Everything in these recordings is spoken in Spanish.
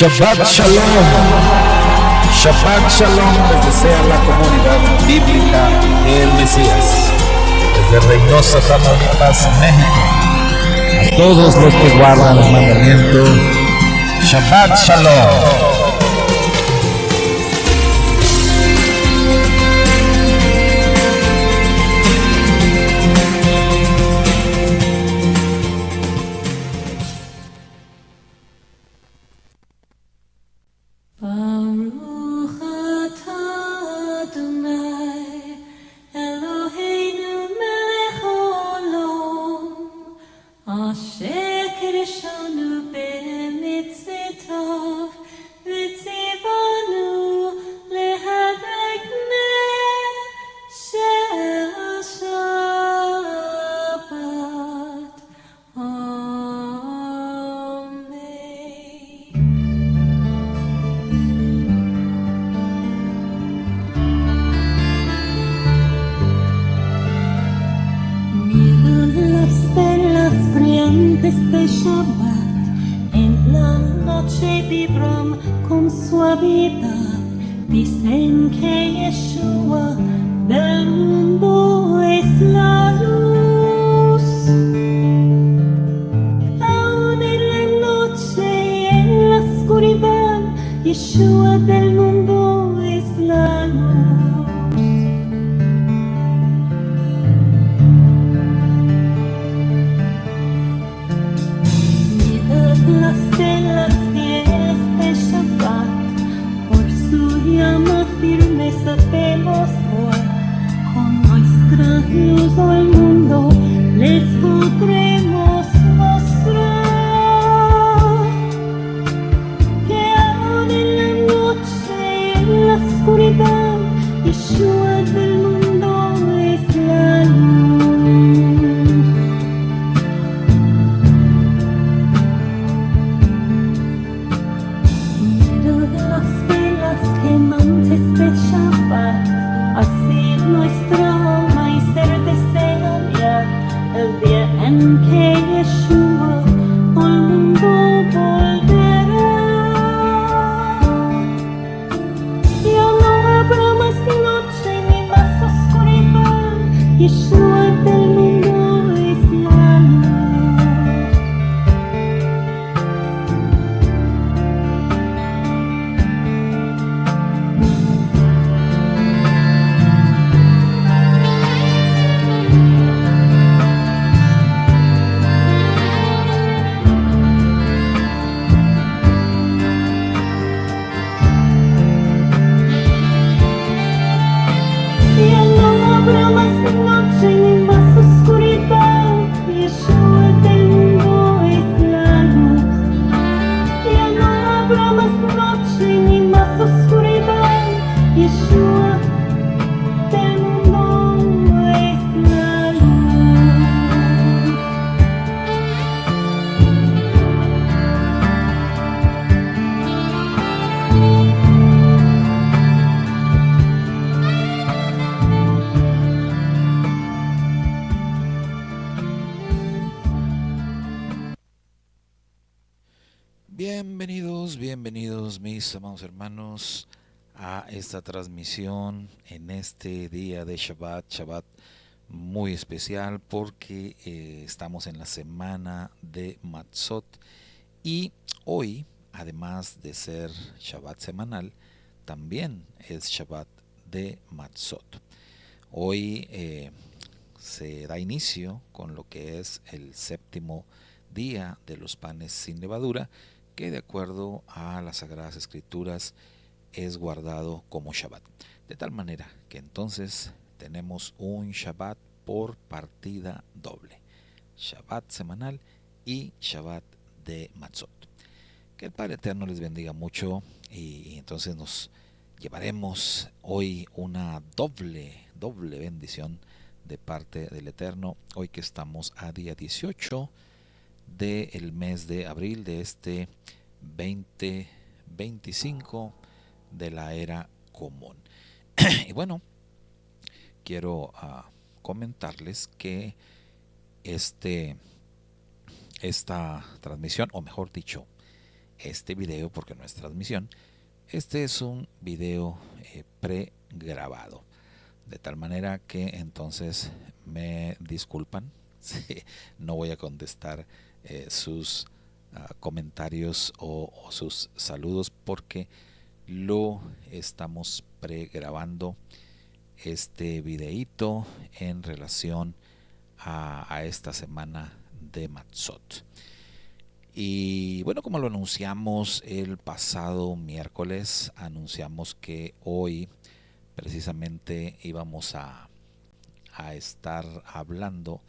Shabbat Shalom. Shabbat Shalom les desea la comunidad bíblica El Mesías. Desde Reynosa, Tamaulipas, México. A todos los que guardan el mandamiento, Shabbat Shalom. de Shabbat, en la noche vibran con suavidad. Dicen que Yeshua del mundo es la luz. Aún en la noche y en la oscuridad, Yeshua del mundo es la luz. Las telas fieles de Shabbat, por su llama firme sabemos hoy, con nuestra luz al mundo les podremos mostrar que aún en la noche y en la oscuridad, Yeshua del mundo es la luz. Quemantes de Shabbat, así nuestra alma y ser desean ya el día en que Yeshua al mundo volverá. Ya no habrá más noche ni más oscuridad, Yeshua del mundo es la luz. Bienvenidos mis amados hermanos a esta transmisión en este día de Shabbat muy especial porque estamos en la semana de Matzot y hoy, además de ser Shabbat semanal, también es Shabbat de Matzot. Hoy se da inicio con lo que es el séptimo día de los panes sin levadura, que de acuerdo a las Sagradas Escrituras es guardado como Shabbat. De tal manera que entonces tenemos un Shabbat por partida doble. Shabbat semanal y Shabbat de Matzot. Que el Padre Eterno les bendiga mucho y entonces nos llevaremos hoy una doble bendición de parte del Eterno. Hoy que estamos a día 18 del mes de abril de este 2025 de la era común. Y bueno, quiero comentarles que esta transmisión, o mejor dicho, este video, porque no es transmisión, este es un video pregrabado. De tal manera que entonces me disculpan si no voy a contestar sus comentarios o sus saludos, porque lo estamos pregrabando este videíto en relación a esta semana de Matzot. Y bueno, como lo anunciamos el pasado miércoles, anunciamos que hoy precisamente íbamos a estar hablando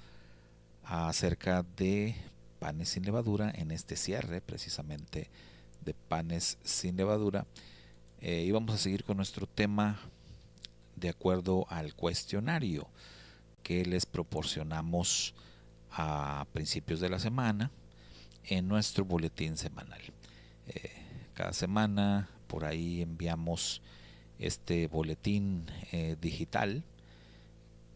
acerca de panes sin levadura, en este cierre precisamente de panes sin levadura. Y vamos a seguir con nuestro tema de acuerdo al cuestionario que les proporcionamos a principios de la semana en nuestro boletín semanal. Cada semana por ahí enviamos este boletín digital,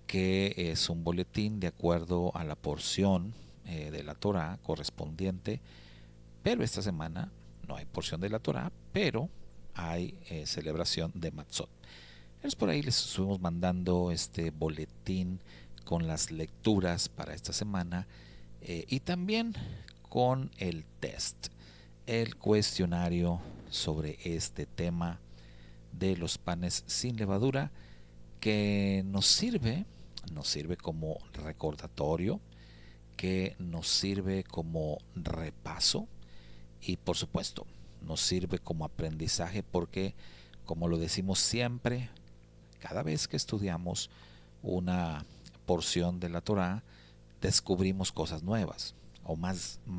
que es un boletín de acuerdo a la porción de la Torá correspondiente, pero esta semana no hay porción de la Torá, pero hay celebración de Matzot. Entonces por ahí les estuvimos mandando este boletín con las lecturas para esta semana y también con el test, el cuestionario sobre este tema de los panes sin levadura, que nos sirve como recordatorio, que nos sirve como repaso y por supuesto nos sirve como aprendizaje, porque como lo decimos siempre, cada vez que estudiamos una porción de la Torá descubrimos cosas nuevas, o más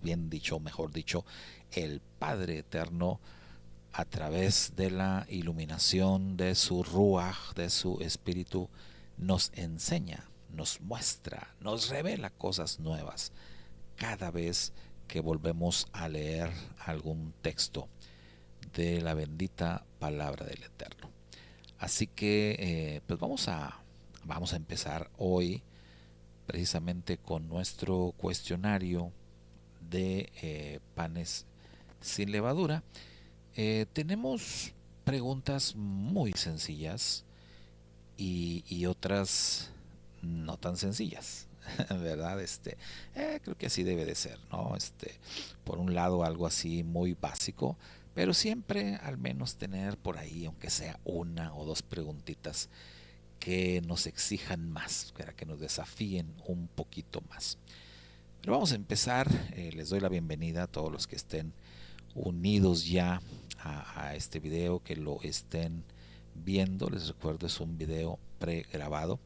bien dicho, mejor dicho, el Padre Eterno, a través de la iluminación de su Ruach, de su Espíritu, nos enseña, nos muestra, nos revela cosas nuevas cada vez que volvemos a leer algún texto de la bendita palabra del Eterno. Así que pues vamos a empezar hoy precisamente con nuestro cuestionario de panes sin levadura. Tenemos preguntas muy sencillas y otras no tan sencillas, ¿verdad? Creo que así debe de ser, ¿no? Por un lado algo así muy básico, pero siempre al menos tener por ahí, aunque sea una o dos preguntitas que nos exijan más, para que nos desafíen un poquito más. Pero vamos a empezar. Les doy la bienvenida a todos los que estén unidos ya a este video, que lo estén viendo. Les recuerdo, es un video pregrabado.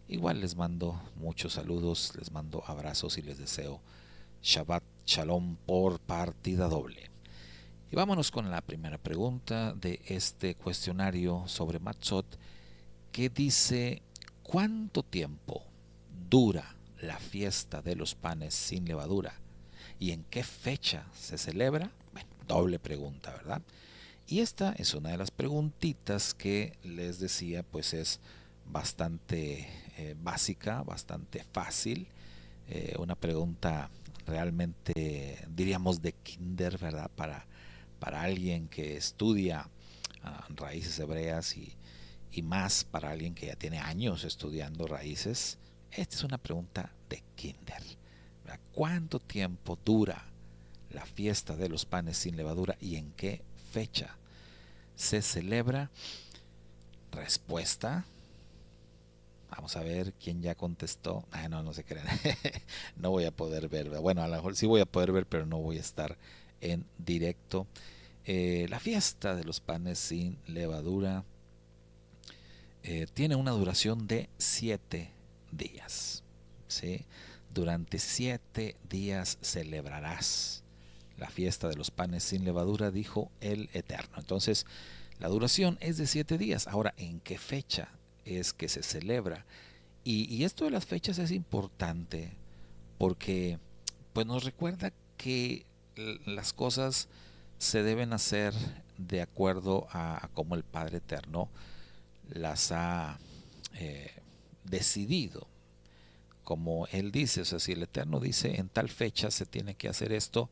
Igual les mando muchos saludos, les mando abrazos y les deseo Shabbat Shalom por partida doble. Y vámonos con la primera pregunta de este cuestionario sobre Matzot, que dice: ¿cuánto tiempo dura la fiesta de los panes sin levadura y en qué fecha se celebra? Bueno, doble pregunta, ¿verdad? Y esta es una de las preguntitas que les decía, pues es bastante básica, bastante fácil, una pregunta realmente, diríamos, de kinder, ¿verdad? Para alguien que estudia raíces hebreas y más para alguien que ya tiene años estudiando raíces. Esta es una pregunta de kinder, ¿verdad? ¿Cuánto tiempo dura la fiesta de los panes sin levadura y en qué fecha se celebra? Respuesta. Vamos a ver quién ya contestó. No se crean. No voy a poder ver. Bueno, a lo mejor sí voy a poder ver, pero no voy a estar en directo. La fiesta de los panes sin levadura tiene una duración de 7 días. ¿Sí? Durante 7 días celebrarás la fiesta de los panes sin levadura, dijo el Eterno. Entonces, la duración es de 7 días. Ahora, ¿en qué fecha es que se celebra? Y esto de las fechas es importante porque pues nos recuerda que las cosas se deben hacer de acuerdo a cómo el Padre Eterno las ha decidido. Como Él dice, o sea, si el Eterno dice en tal fecha se tiene que hacer esto,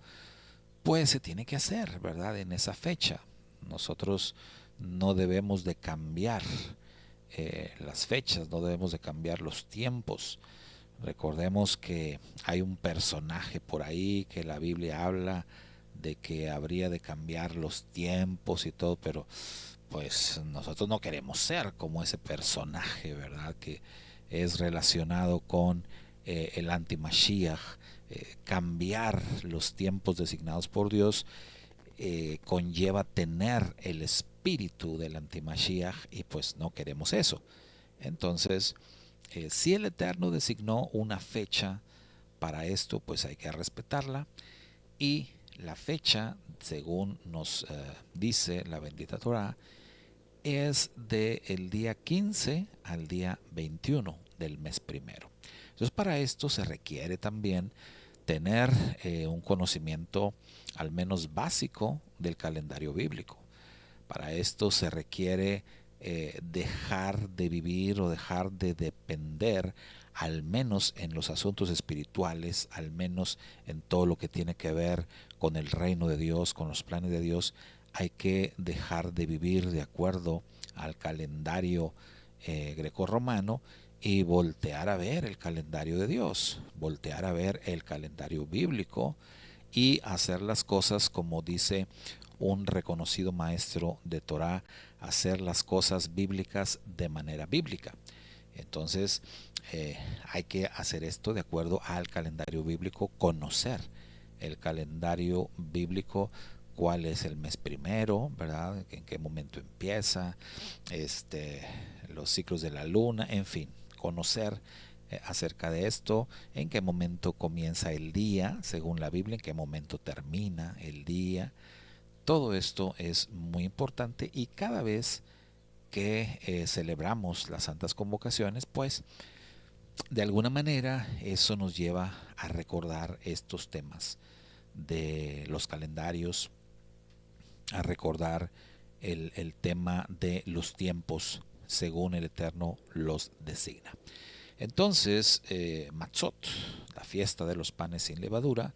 pues se tiene que hacer, ¿verdad? En esa fecha. Nosotros no debemos de cambiar las fechas, no debemos de cambiar los tiempos. Recordemos que hay un personaje por ahí que la Biblia habla de que habría de cambiar los tiempos y todo, pero pues nosotros no queremos ser como ese personaje, ¿verdad? Que es relacionado con el anti-Mashiach. Cambiar los tiempos designados por Dios conlleva tener el espíritu del anti-Mashiach y pues no queremos eso. Entonces, si el Eterno designó una fecha para esto, pues hay que respetarla. Y la fecha, según nos dice la bendita Torah, es del día 15 al día 21 del mes primero. Entonces, para esto se requiere también tener un conocimiento al menos básico del calendario bíblico. Para esto se requiere dejar de vivir o dejar de depender, al menos en los asuntos espirituales, al menos en todo lo que tiene que ver con el reino de Dios, con los planes de Dios. Hay que dejar de vivir de acuerdo al calendario grecorromano y voltear a ver el calendario de Dios, voltear a ver el calendario bíblico y hacer las cosas como dice un reconocido maestro de Torah, hacer las cosas bíblicas de manera bíblica. Entonces hay que hacer esto de acuerdo al calendario bíblico, conocer el calendario bíblico, cuál es el mes primero, ¿verdad? En qué momento empieza, los ciclos de la luna, en fin, conocer acerca de esto, en qué momento comienza el día, según la Biblia, en qué momento termina el día. Todo esto es muy importante y cada vez que celebramos las santas convocaciones, pues de alguna manera eso nos lleva a recordar estos temas de los calendarios, a recordar el tema de los tiempos según el Eterno los designa. Entonces, Matzot, la fiesta de los panes sin levadura,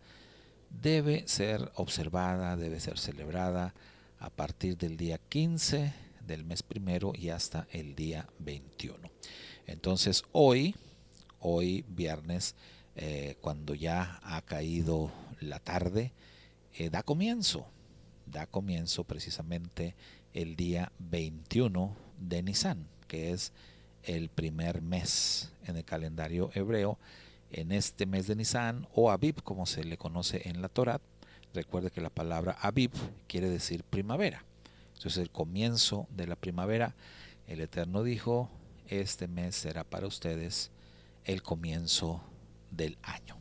debe ser observada, debe ser celebrada a partir del día 15 del mes primero y hasta el día 21. Entonces hoy viernes, cuando ya ha caído la tarde, da comienzo precisamente el día 21 de Nisan, que es el primer mes en el calendario hebreo. En este mes de Nisan, o Abib, como se le conoce en la Torá, recuerde que la palabra Abib quiere decir primavera. Entonces, el comienzo de la primavera, el Eterno dijo: este mes será para ustedes el comienzo del año.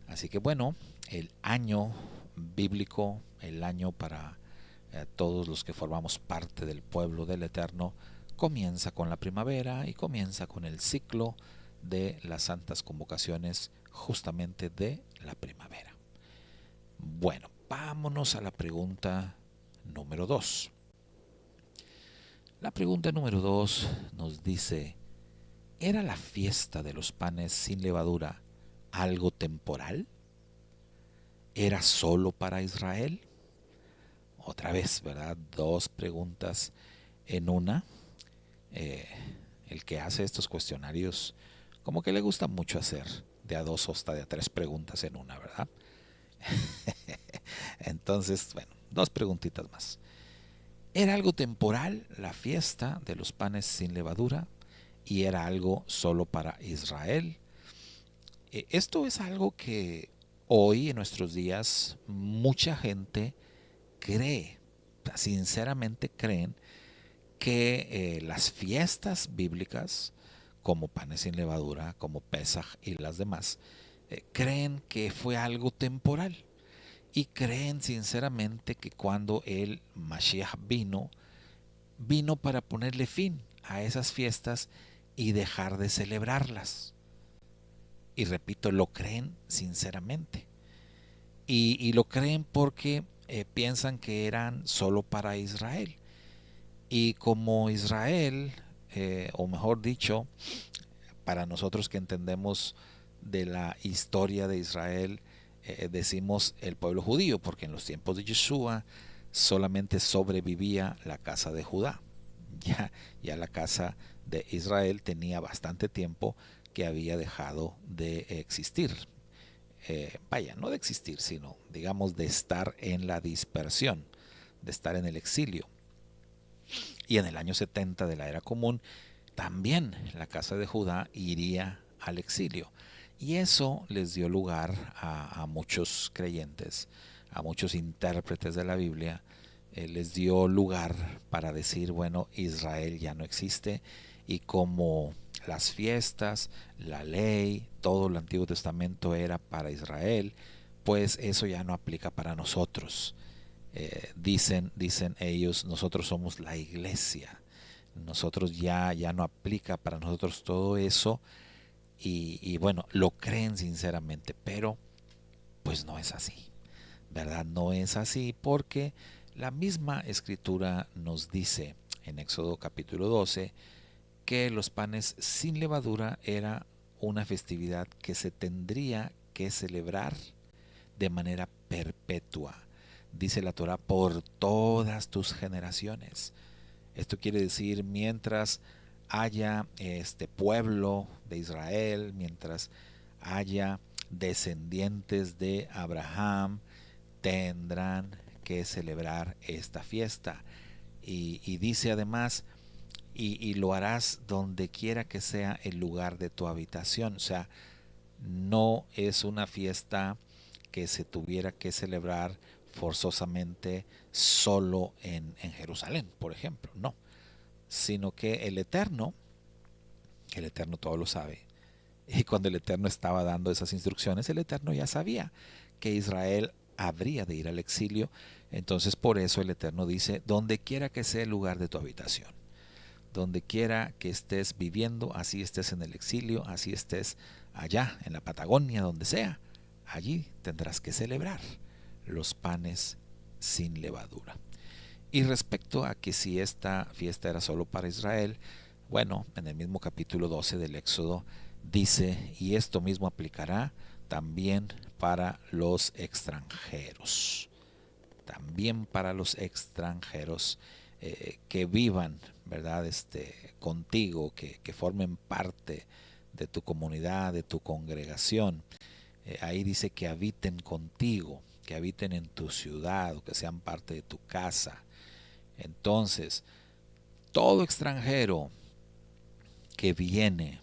Así que bueno, el año bíblico, el año para todos los que formamos parte del pueblo del Eterno, comienza con la primavera y comienza con el ciclo de las santas convocaciones justamente de la primavera. Bueno, vámonos a la pregunta número 2. La pregunta número 2 nos dice: ¿era la fiesta de los panes sin levadura algo temporal? ¿Era solo para Israel? Otra vez, ¿verdad? Dos preguntas en una. El que hace estos cuestionarios como que le gusta mucho hacer de a dos o hasta de a tres preguntas en una, ¿verdad? Entonces, bueno, dos preguntitas más. ¿Era algo temporal la fiesta de los panes sin levadura y era algo solo para Israel? Esto es algo que hoy en nuestros días mucha gente cree, sinceramente creen que las fiestas bíblicas como panes sin levadura, como Pesaj y las demás, creen que fue algo temporal y creen sinceramente que cuando el Mashiach vino para ponerle fin a esas fiestas y dejar de celebrarlas. Y repito, lo creen sinceramente. Y lo creen porque piensan que eran solo para Israel. Y como Israel, o mejor dicho, para nosotros que entendemos de la historia de Israel, decimos el pueblo judío, porque en los tiempos de Yeshua solamente sobrevivía la casa de Judá. Ya la casa de Israel tenía bastante tiempo que había dejado de existir. Vaya, no de existir, sino digamos de estar en la dispersión, de estar en el exilio. Y en el año 70 de la era común, también la casa de Judá iría al exilio. Y eso les dio lugar a muchos creyentes, a muchos intérpretes de la Biblia, les dio lugar para decir, bueno, Israel ya no existe, y como las fiestas, la ley, todo el Antiguo Testamento era para Israel, pues eso ya no aplica para nosotros. Dicen ellos, nosotros somos la iglesia, nosotros ya no aplica para nosotros todo eso, y bueno, lo creen sinceramente, pero pues no es así, ¿verdad? No es así, porque la misma escritura nos dice en Éxodo capítulo 12 que los panes sin levadura era una festividad que se tendría que celebrar de manera perpetua. Dice la Torah, por todas tus generaciones. Esto quiere decir, mientras haya este pueblo de Israel, mientras haya descendientes de Abraham, tendrán que celebrar esta fiesta. Y dice además, y lo harás donde quiera que sea el lugar de tu habitación. O sea, no es una fiesta que se tuviera que celebrar forzosamente solo en Jerusalén, por ejemplo, no, sino que el Eterno todo lo sabe, y cuando el Eterno estaba dando esas instrucciones, el Eterno ya sabía que Israel habría de ir al exilio. Entonces por eso el Eterno dice, donde quiera que sea el lugar de tu habitación, donde quiera que estés viviendo, así estés en el exilio, así estés allá en la Patagonia, donde sea, allí tendrás que celebrar los panes sin levadura. Y respecto a que si esta fiesta era solo para Israel, bueno, en el mismo capítulo 12 del Éxodo dice, y esto mismo aplicará también para los extranjeros. También para los extranjeros que vivan, ¿verdad? Contigo, que formen parte de tu comunidad, de tu congregación. Ahí dice que habiten contigo, que habiten en tu ciudad o que sean parte de tu casa. Entonces, todo extranjero que viene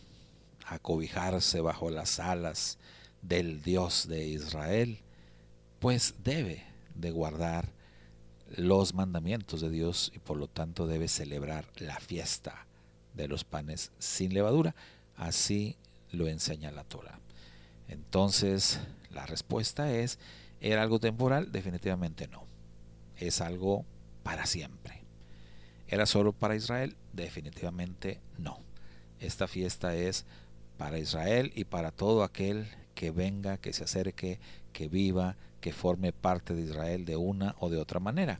a cobijarse bajo las alas del Dios de Israel, pues debe de guardar los mandamientos de Dios y por lo tanto debe celebrar la fiesta de los panes sin levadura. Así lo enseña la Torah. Entonces, la respuesta es, ¿era algo temporal? Definitivamente no. Es algo para siempre. ¿Era solo para Israel? Definitivamente no. Esta fiesta es para Israel y para todo aquel que venga, que se acerque, que viva, que forme parte de Israel de una o de otra manera.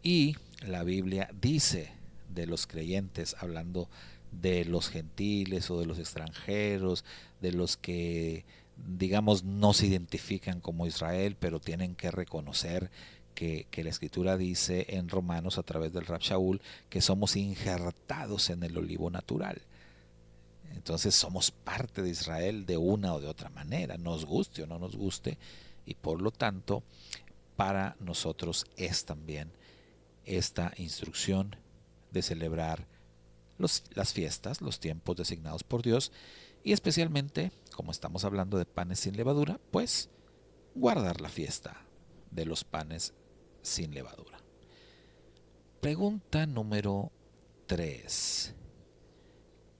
Y la Biblia dice de los creyentes, hablando de los gentiles o de los extranjeros, de los que digamos no se identifican como Israel, pero tienen que reconocer que la escritura dice en Romanos a través del Rab Shaul que somos injertados en el olivo natural. Entonces somos parte de Israel de una o de otra manera, nos guste o no nos guste, y por lo tanto para nosotros es también esta instrucción de celebrar las fiestas, los tiempos designados por Dios, y especialmente, como estamos hablando de panes sin levadura, pues guardar la fiesta de los panes sin levadura. Pregunta número 3.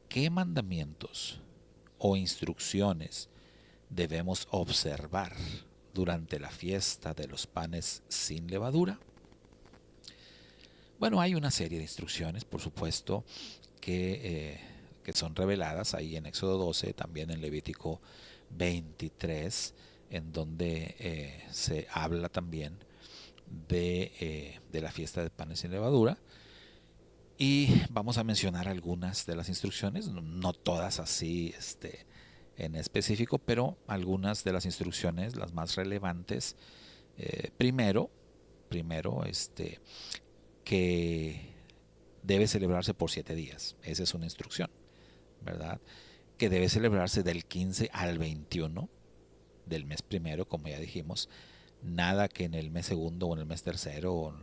¿Qué mandamientos o instrucciones debemos observar durante la fiesta de los panes sin levadura? Bueno, hay una serie de instrucciones, por supuesto, que son reveladas ahí en Éxodo 12, también en Levítico 23, en donde se habla también de la fiesta de panes sin levadura. Y vamos a mencionar algunas de las instrucciones, no todas así en específico, pero algunas de las instrucciones, las más relevantes, primero, que debe celebrarse por 7 días. Esa es una instrucción, ¿verdad? Que debe celebrarse del 15 al 21 del mes primero, como ya dijimos. Nada que en el mes segundo o en el mes tercero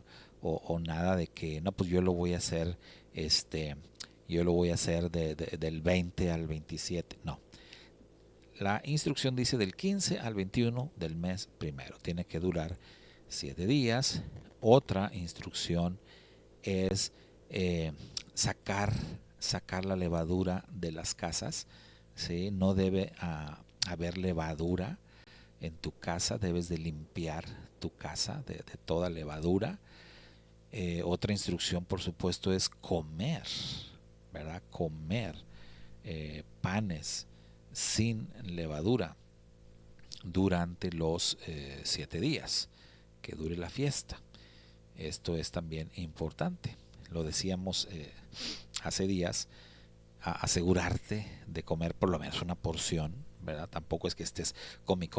o nada de que no, pues yo lo voy a hacer del 20 al 27. No. La instrucción dice del 15 al 21 del mes primero. Tiene que durar 7 días. Otra instrucción es sacar la levadura de las casas, ¿sí? No debe haber levadura en tu casa, debes de limpiar tu casa de toda levadura. Otra instrucción, por supuesto, es comer, ¿verdad? Comer panes sin levadura durante los 7 días que dure la fiesta. Esto es también importante. Lo decíamos hace días, asegurarte de comer por lo menos una porción, ¿verdad? Tampoco es que estés come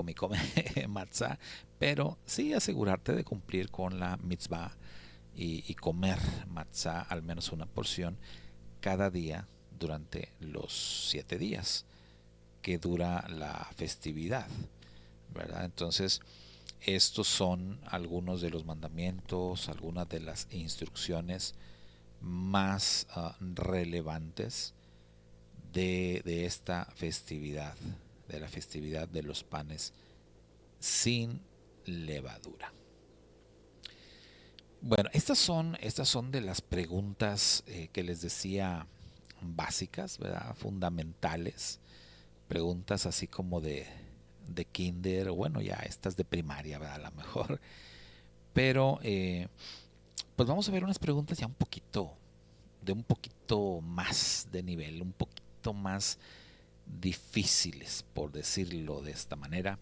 matzah, pero sí asegurarte de cumplir con la mitzvah y comer matzah al menos una porción cada día durante los 7 días que dura la festividad, ¿verdad? Entonces, estos son algunos de los mandamientos, algunas de las instrucciones más relevantes de esta festividad, de la festividad de los panes sin levadura. Bueno, estas son de las preguntas que les decía básicas, ¿verdad? Fundamentales, preguntas así como de kinder, o bueno, ya estas de primaria, ¿verdad? A lo mejor. Pero pues vamos a ver unas preguntas ya un poquito más de nivel, un poquito más difíciles, por decirlo de esta manera.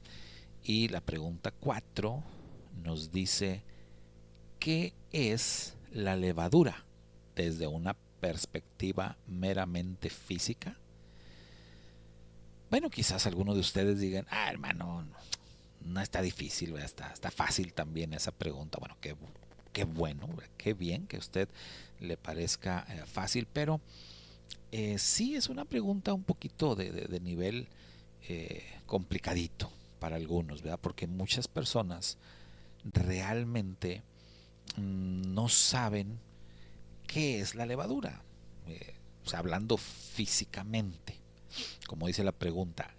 Y la pregunta 4 nos dice: ¿qué es la levadura desde una perspectiva meramente física? Bueno, quizás algunos de ustedes digan: hermano, no está difícil, está fácil también esa pregunta. Bueno, qué bueno, qué bien que a usted le parezca fácil, pero sí es una pregunta un poquito de nivel complicadito para algunos, ¿verdad? Porque muchas personas realmente no saben qué es la levadura, o sea, hablando físicamente, como dice la pregunta.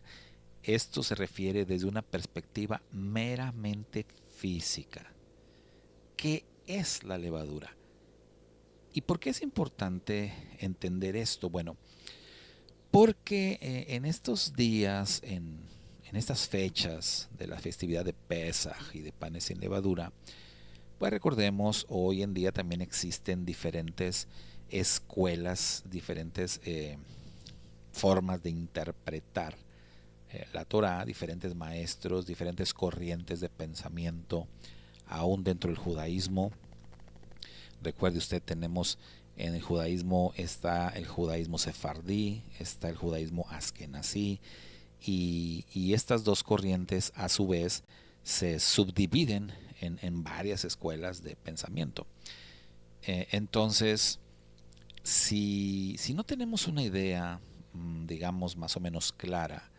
Esto se refiere desde una perspectiva meramente física. ¿Qué es la levadura? ¿Y por qué es importante entender esto? Bueno, porque en estos días, en estas fechas de la festividad de Pesaj y de panes sin levadura, pues recordemos, hoy en día también existen diferentes escuelas, diferentes formas de interpretar la Torah, diferentes maestros, diferentes corrientes de pensamiento, aún dentro del judaísmo. Recuerde usted, tenemos en el judaísmo, está el judaísmo sefardí, está el judaísmo askenazí, y estas dos corrientes a su vez se subdividen en varias escuelas de pensamiento. Entonces, si no tenemos una idea, digamos, más o menos clara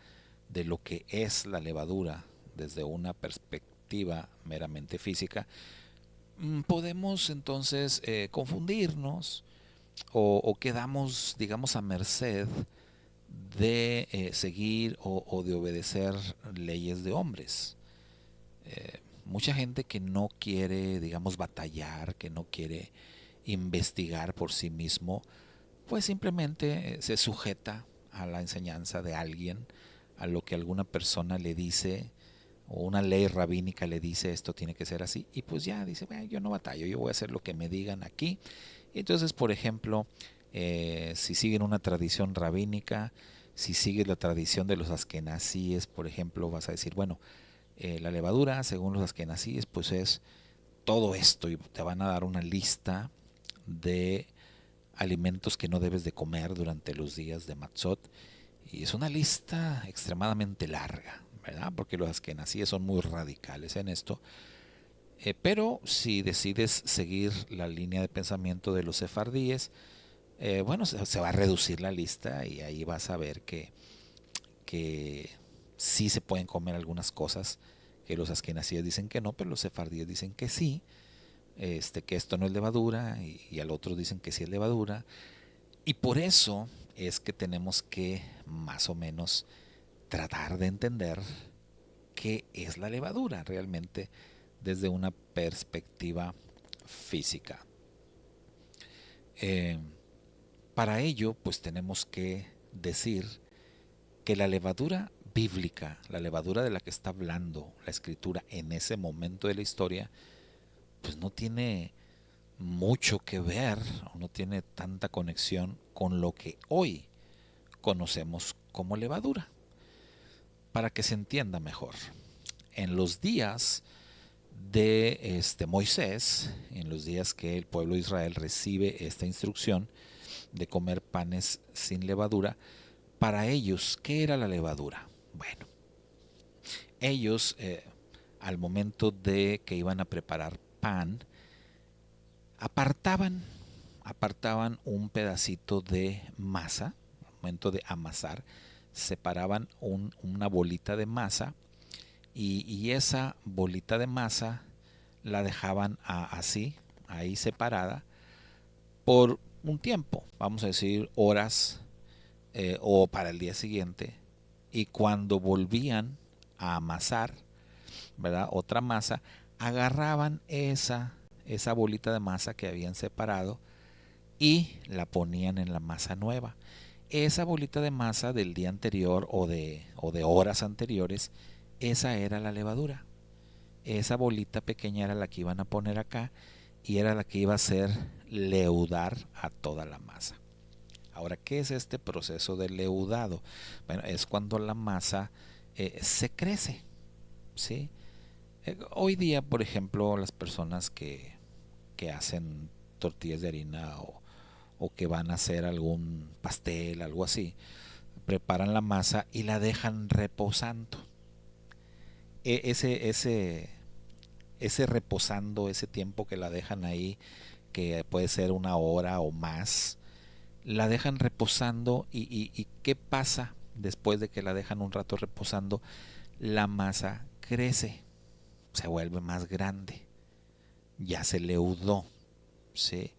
de lo que es la levadura desde una perspectiva meramente física, podemos entonces confundirnos o quedamos, digamos, a merced de seguir o de obedecer leyes de hombres. Mucha gente que no quiere, digamos, batallar, que no quiere investigar por sí mismo, pues simplemente se sujeta a la enseñanza de alguien, a lo que alguna persona le dice, o una ley rabínica le dice: esto tiene que ser así, y pues ya dice: bueno, yo no batallo, yo voy a hacer lo que me digan aquí. Entonces, por ejemplo, si siguen una tradición rabínica, si sigues la tradición de los askenazíes, por ejemplo, vas a decir: bueno, la levadura según los askenazíes pues es todo esto, y te van a dar una lista de alimentos que no debes de comer durante los días de Matzot, Y es una lista extremadamente larga, ¿verdad? Porque los askenazíes son muy radicales en esto. Pero si decides seguir la línea de pensamiento de los sefardíes, bueno, se va a reducir la lista y ahí vas a ver que sí se pueden comer algunas cosas que los askenazíes dicen que no, pero los sefardíes dicen que sí, que esto no es levadura y al otro dicen que sí es levadura. Y por eso es que tenemos que más o menos tratar de entender qué es la levadura realmente desde una perspectiva física. Eh, para ello, pues tenemos que decir que la levadura bíblica, la levadura de la que está hablando la escritura en ese momento de la historia, pues no tiene mucho que ver o no tiene tanta conexión con lo que hoy conocemos como levadura. Para que se entienda mejor, en los días de Moisés, en los días que el pueblo de Israel recibe esta instrucción de comer panes sin levadura, para ellos, ¿qué era la levadura? Bueno, ellos al momento de que iban a preparar pan, apartaban, apartaban un pedacito de masa, al momento de amasar, separaban una bolita de masa y esa bolita de masa la dejaban así, ahí separada, por un tiempo, vamos a decir horas o para el día siguiente, y cuando volvían a amasar, ¿verdad? Otra masa, agarraban esa bolita de masa que habían separado y la ponían en la masa nueva. Esa bolita de masa del día anterior o de horas anteriores, esa era la levadura. Esa bolita pequeña era la que iban a poner acá y era la que iba a hacer leudar a toda la masa. Ahora, ¿qué es este proceso de leudado? Bueno, es cuando la masa se crece, ¿sí? Hoy día, por ejemplo, las personas que hacen tortillas de harina o que van a hacer algún pastel, algo así, preparan la masa y la dejan reposando. Ese reposando, ese tiempo que la dejan ahí, que puede ser una hora o más, la dejan reposando y ¿qué pasa después de que la dejan un rato reposando? La masa crece, se vuelve más grande, ya se leudó, ¿sí?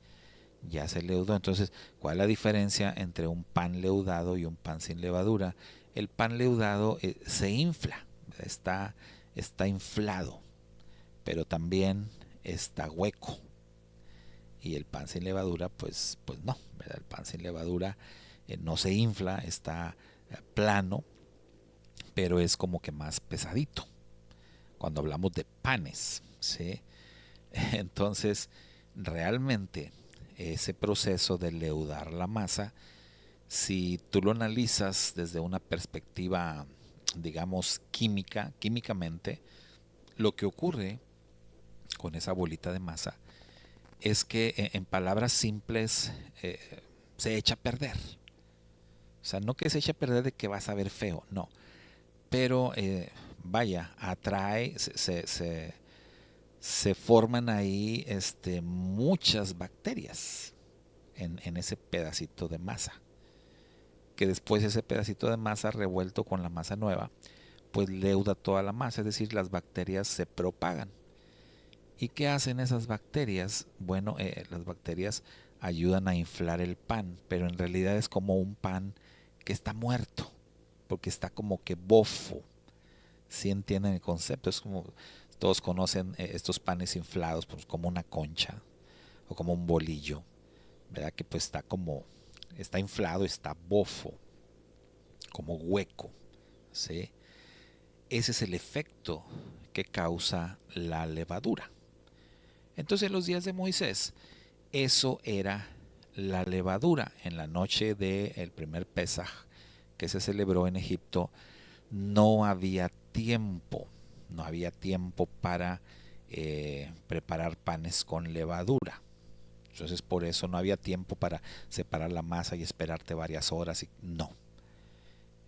Ya se leudó. Entonces, ¿cuál es la diferencia entre un pan leudado y un pan sin levadura? El pan leudado se infla, está inflado, pero también está hueco. Y el pan sin levadura, pues no, ¿verdad? El pan sin levadura no se infla, está plano, pero es como que más pesadito. Cuando hablamos de panes, ¿sí? Entonces, realmente ese proceso de leudar la masa, si tú lo analizas desde una perspectiva, digamos, químicamente, lo que ocurre con esa bolita de masa es que en palabras simples se echa a perder. O sea, no que se eche a perder de que vas a ver feo, no. Pero vaya, atrae, se forman ahí muchas bacterias en ese pedacito de masa. Que después ese pedacito de masa revuelto con la masa nueva, pues leuda toda la masa, es decir, las bacterias se propagan. ¿Y qué hacen esas bacterias? Bueno, las bacterias ayudan a inflar el pan, pero en realidad es como un pan que está muerto, porque está como que bofo. ¿Sí entienden el concepto? Es como, todos conocen estos panes inflados, pues como una concha o como un bolillo, ¿verdad? Que pues está inflado, está bofo, como hueco, ¿sí? Ese es el efecto que causa la levadura. Entonces en los días de Moisés, eso era la levadura. En la noche del primer Pesaj que se celebró en Egipto, no había tiempo, para preparar panes con levadura. Entonces por eso no había tiempo para separar la masa y esperarte varias horas. No.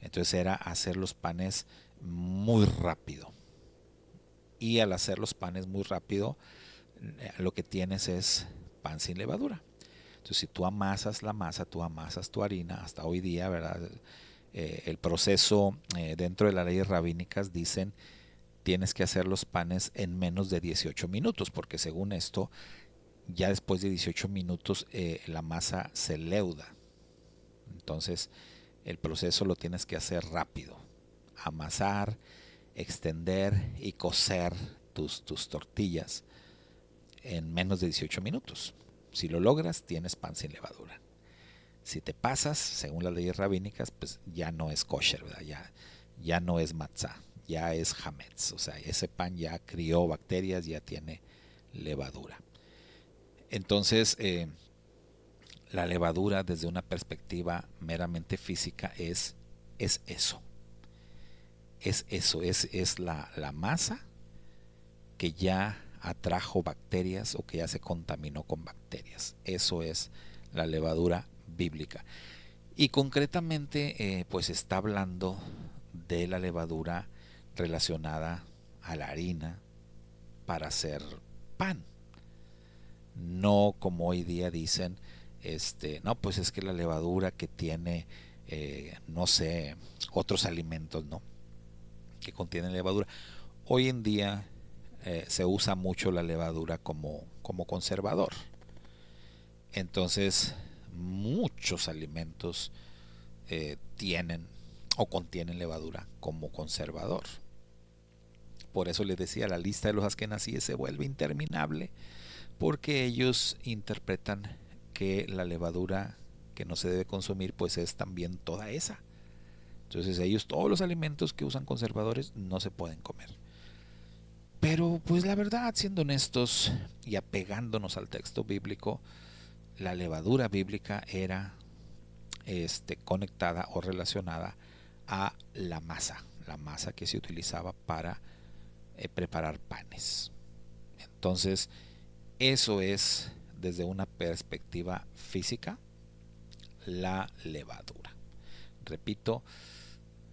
Entonces era hacer los panes muy rápido. Y al hacer los panes muy rápido, lo que tienes es pan sin levadura. Entonces, si tú amasas la masa, tú amasas tu harina, hasta hoy día, ¿verdad? El proceso dentro de las leyes rabínicas dicen tienes que hacer los panes en menos de 18 minutos, porque según esto, ya después de 18 minutos la masa se leuda. Entonces, el proceso lo tienes que hacer rápido. Amasar, extender y cocer tus tortillas en menos de 18 minutos. Si lo logras, tienes pan sin levadura. Si te pasas, según las leyes rabínicas, pues ya no es kosher, ¿verdad? Ya no es matzah, ya es hametz. O sea, ese pan ya crió bacterias, ya tiene levadura. Entonces, la levadura desde una perspectiva meramente física es eso. Es la masa que ya atrajo bacterias o que ya se contaminó con bacterias. Eso es la levadura bíblica. Y concretamente pues está hablando de la levadura relacionada a la harina para hacer pan. No como hoy día dicen, no, pues es que la levadura que tiene, no sé, otros alimentos, ¿no? Que contienen levadura. Hoy en día se usa mucho la levadura como conservador. Entonces, muchos alimentos tienen o contienen levadura como conservador. Por eso les decía, la lista de los askenazíes se vuelve interminable, porque ellos interpretan que la levadura que no se debe consumir pues es también toda esa. Entonces ellos, todos los alimentos que usan conservadores no se pueden comer. Pero pues la verdad, siendo honestos y apegándonos al texto bíblico, la levadura bíblica era conectada o relacionada a la masa que se utilizaba para preparar panes. Entonces, eso es desde una perspectiva física la levadura. Repito,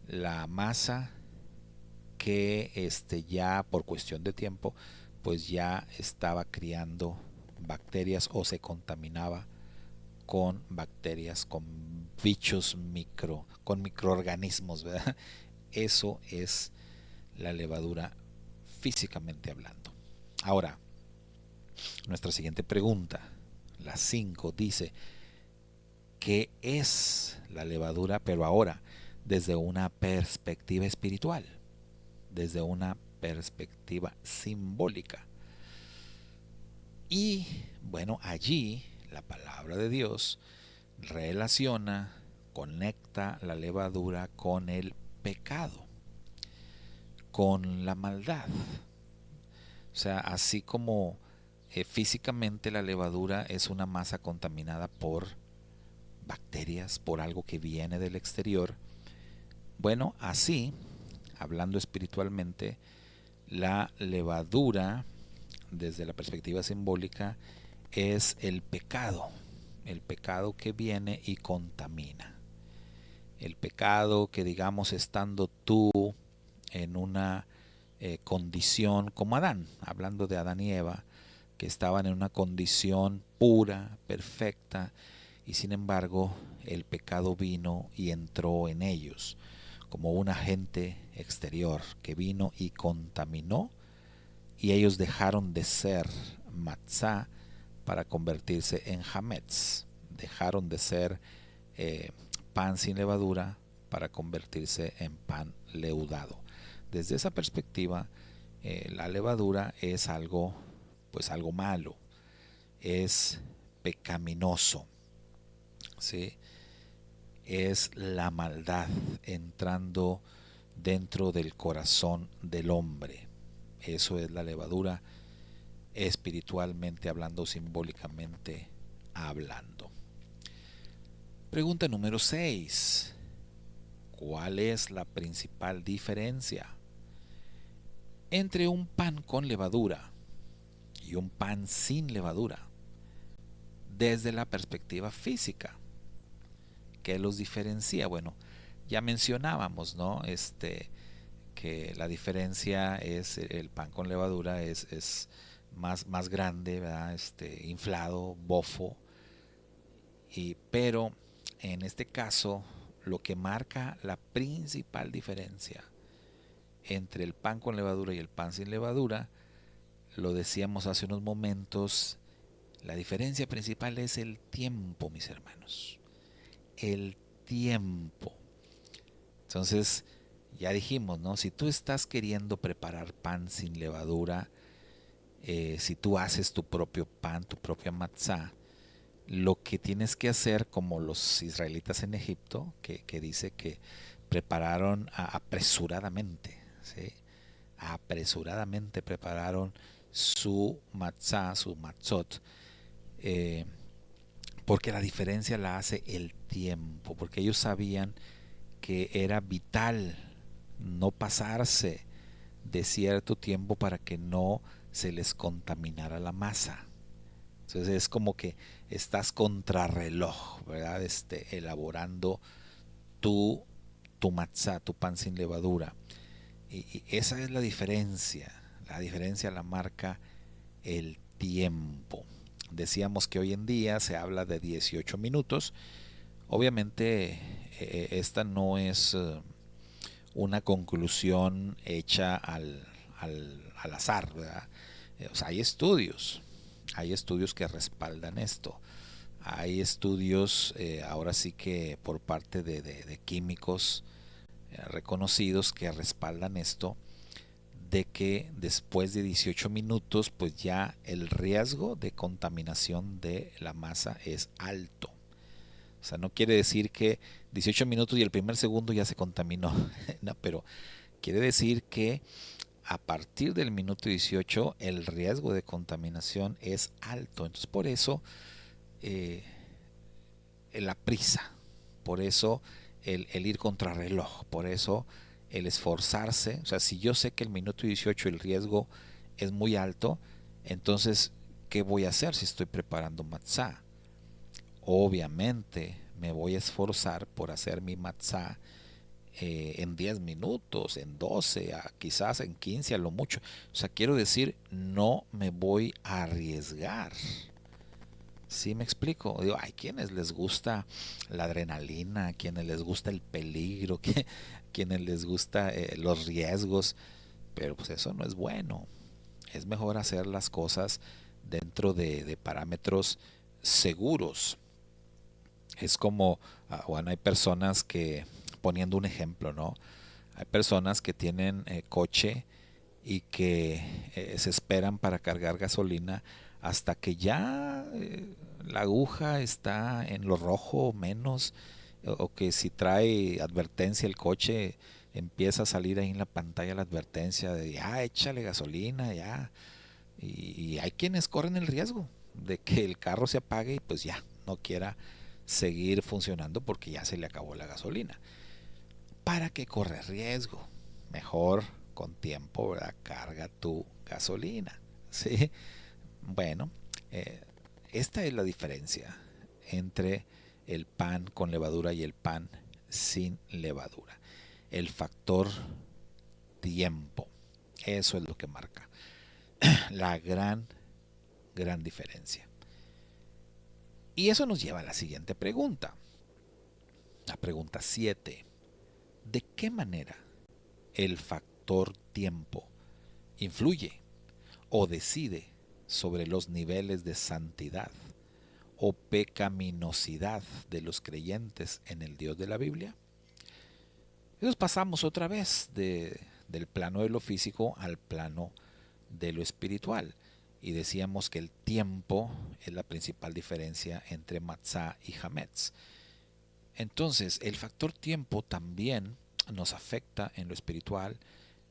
la masa que ya por cuestión de tiempo pues ya estaba criando bacterias o se contaminaba con bacterias, con bichos con microorganismos, ¿verdad? Eso es la levadura físicamente hablando. Ahora, nuestra siguiente pregunta, la 5, dice, ¿qué es la levadura? Pero ahora, desde una perspectiva espiritual, desde una perspectiva simbólica. Y bueno, allí la palabra de Dios relaciona, conecta la levadura con el pecado, con la maldad. O sea, así como físicamente la levadura es una masa contaminada por bacterias, por algo que viene del exterior, bueno, así, hablando espiritualmente, la levadura, desde la perspectiva simbólica, es el pecado que viene y contamina. El pecado que, digamos, estando tú en una condición como Adán, hablando de Adán y Eva, que estaban en una condición pura, perfecta, y sin embargo el pecado vino y entró en ellos como un agente exterior que vino y contaminó, y ellos dejaron de ser matzá para convertirse en hametz, dejaron de ser pan sin levadura para convertirse en pan leudado. Desde esa perspectiva, la levadura es algo, pues algo malo, es pecaminoso, ¿sí? Es la maldad entrando dentro del corazón del hombre. Eso es la levadura, espiritualmente hablando, simbólicamente hablando. Pregunta número 6. ¿Cuál es la principal diferencia entre un pan con levadura y un pan sin levadura desde la perspectiva física? ¿Qué los diferencia? Bueno, Ya mencionábamos, ¿no? Que la diferencia es el pan con levadura es más grande, ¿verdad? Inflado, bofo, pero en este caso lo que marca la principal diferencia entre el pan con levadura y el pan sin levadura, lo decíamos hace unos momentos, la diferencia principal es el tiempo, mis hermanos. El tiempo. Entonces, ya dijimos, ¿no? Si tú estás queriendo preparar pan sin levadura, si tú haces tu propio pan, tu propia matzá, lo que tienes que hacer, como los israelitas en Egipto, que dice que prepararon apresuradamente, ¿sí? Apresuradamente prepararon su matzá, su matzot, eh, porque la diferencia la hace el tiempo, porque ellos sabían que era vital no pasarse de cierto tiempo para que no se les contaminara la masa. Entonces es como que estás contrarreloj, ¿verdad? Elaborando tu, tu matzá, tu pan sin levadura. Y esa es la diferencia. La diferencia la marca el tiempo. Decíamos que hoy en día se habla de 18 minutos. Obviamente esta no es una conclusión hecha al azar, ¿verdad? O sea, hay estudios que respaldan esto. Hay estudios, ahora sí que por parte de químicos reconocidos que respaldan esto, de que después de 18 minutos, pues ya el riesgo de contaminación de la masa es alto. O sea, no quiere decir que 18 minutos y el primer segundo ya se contaminó, no, pero quiere decir que a partir del minuto 18 el riesgo de contaminación es alto. Entonces por eso la prisa, por eso el ir contrarreloj, por eso el esforzarse. O sea, si yo sé que el minuto 18 el riesgo es muy alto, entonces, ¿qué voy a hacer si estoy preparando matzá? Obviamente me voy a esforzar por hacer mi matzá en 10 minutos, en 12, quizás en 15 a lo mucho. O sea, quiero decir, no me voy a arriesgar. ¿Sí me explico? Digo, hay quienes les gusta la adrenalina, quienes les gusta el peligro, quienes les gusta los riesgos, pero pues eso no es bueno. Es mejor hacer las cosas dentro de parámetros seguros. Es como, bueno, hay personas que, poniendo un ejemplo, ¿no? Hay personas que tienen coche y que se esperan para cargar gasolina hasta que ya la aguja está en lo rojo o menos, o que si trae advertencia el coche, empieza a salir ahí en la pantalla la advertencia de ya échale gasolina, ya. Y hay quienes corren el riesgo de que el carro se apague y pues ya no quiera seguir funcionando porque ya se le acabó la gasolina. ¿Para qué correr riesgo? Mejor con tiempo, ¿verdad? Carga tu gasolina. ¿Sí? Bueno, eh, esta es la diferencia entre el pan con levadura y el pan sin levadura. El factor tiempo. Eso es lo que marca la gran diferencia. Y eso nos lleva a la siguiente pregunta. La pregunta 7. ¿De qué manera el factor tiempo influye o decide sobre los niveles de santidad o pecaminosidad de los creyentes en el Dios de la Biblia? Entonces pasamos otra vez del plano de lo físico al plano de lo espiritual. Y decíamos que el tiempo es la principal diferencia entre matzá y hametz. Entonces, el factor tiempo también nos afecta en lo espiritual.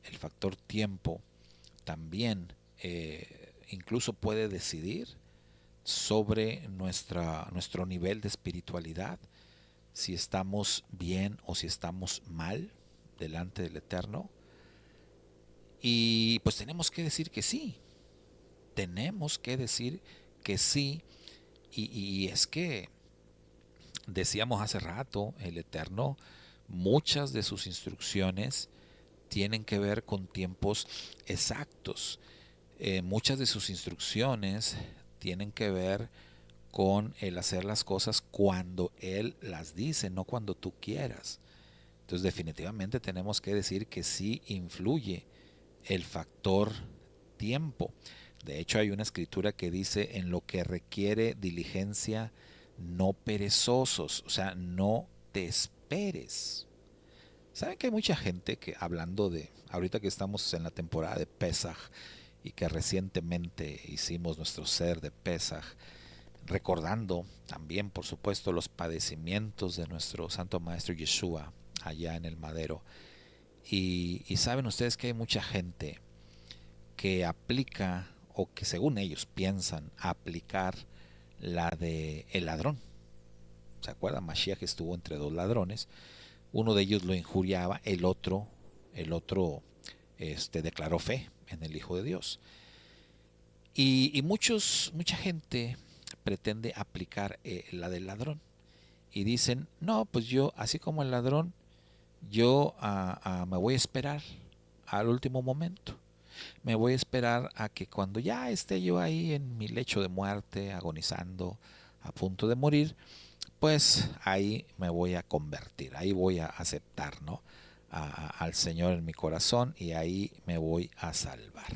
El factor tiempo también incluso puede decidir sobre nuestro nivel de espiritualidad, si estamos bien o si estamos mal delante del Eterno. Y pues tenemos que decir que sí. Tenemos que decir que sí. Y es que decíamos hace rato, el Eterno Muchas de sus instrucciones tienen que ver con tiempos exactos. Muchas de sus instrucciones tienen que ver con el hacer las cosas cuando Él las dice, no cuando tú quieras. Entonces definitivamente tenemos que decir que sí influye el factor tiempo. De hecho hay una escritura que dice: en lo que requiere diligencia, no perezosos, o sea, no te esperes. ¿Saben que hay mucha gente que, hablando de, ahorita que estamos en la temporada de Pesaj y que recientemente hicimos nuestro ser de Pesaj, recordando también, por supuesto, los padecimientos de nuestro Santo Maestro Yeshua allá en el madero? Y saben ustedes que hay mucha gente que aplica, o que según ellos piensan aplicar, la de el ladrón. ¿Se acuerdan? Mashiach estuvo entre dos ladrones. Uno de ellos lo injuriaba, el otro declaró fe en el Hijo de Dios. Y mucha gente pretende aplicar la del ladrón. Y dicen: no, pues yo, así como el ladrón, yo me voy a esperar al último momento. Me voy a esperar a que cuando ya esté yo ahí en mi lecho de muerte, agonizando, a punto de morir, pues ahí me voy a convertir, ahí voy a aceptar, ¿no?, al Señor en mi corazón, y ahí me voy a salvar.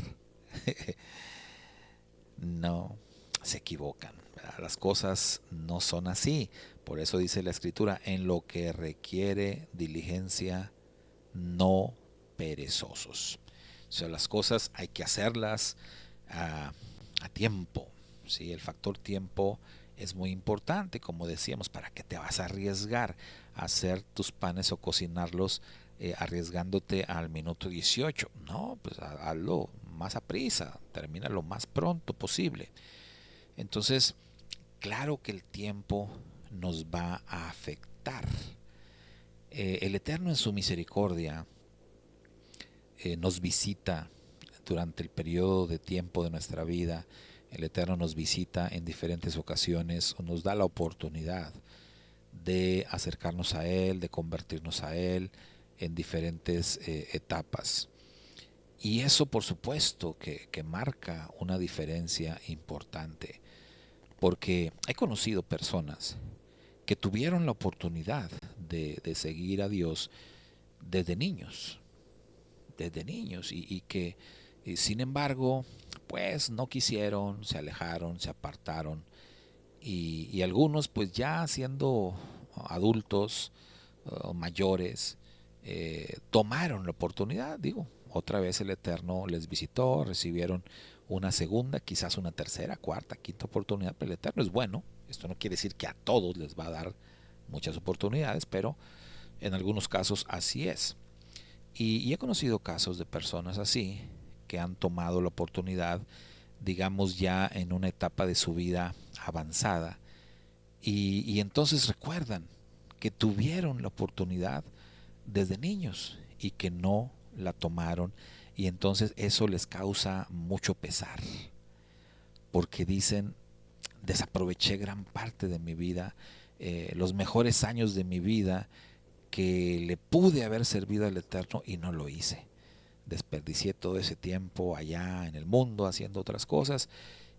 No, se equivocan, ¿verdad? Las cosas no son así. Por eso dice la Escritura: en lo que requiere diligencia, no perezosos. O sea, las cosas hay que hacerlas a tiempo. ¿Sí? El factor tiempo es muy importante, como decíamos. ¿Para qué te vas a arriesgar a hacer tus panes o cocinarlos arriesgándote al minuto 18? No, pues hazlo más a prisa, termina lo más pronto posible. Entonces, claro que el tiempo nos va a afectar. El Eterno en su misericordia nos visita durante el periodo de tiempo de nuestra vida. El Eterno nos visita en diferentes ocasiones, o nos da la oportunidad de acercarnos a Él, de convertirnos a Él en diferentes etapas. Y eso, por supuesto, que marca una diferencia importante, porque he conocido personas que tuvieron la oportunidad de seguir a Dios desde niños, y que sin embargo, pues no quisieron, se alejaron, se apartaron, y algunos, pues ya siendo adultos mayores, tomaron la oportunidad. Digo, otra vez el Eterno les visitó, recibieron una segunda, quizás una tercera, cuarta, quinta oportunidad. Pero el Eterno es bueno. Esto no quiere decir que a todos les va a dar muchas oportunidades, pero en algunos casos así es. Y he conocido casos de personas así, que han tomado la oportunidad, digamos ya en una etapa de su vida avanzada, y entonces recuerdan que tuvieron la oportunidad desde niños y que no la tomaron, y entonces eso les causa mucho pesar, porque dicen: desaproveché gran parte de mi vida, los mejores años de mi vida, que le pude haber servido al Eterno, y no lo hice. Desperdicié todo ese tiempo allá en el mundo haciendo otras cosas,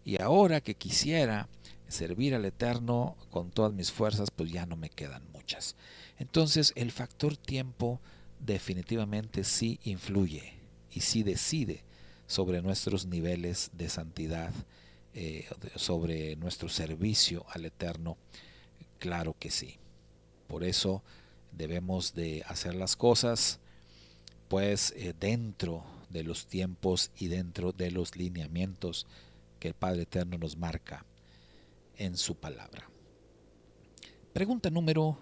y ahora que quisiera servir al Eterno con todas mis fuerzas, pues ya no me quedan muchas. Entonces el factor tiempo definitivamente sí influye y sí decide sobre nuestros niveles de santidad, sobre nuestro servicio al Eterno. Claro que sí. Por eso debemos de hacer las cosas pues dentro de los tiempos y dentro de los lineamientos que el Padre Eterno nos marca en su palabra. Pregunta número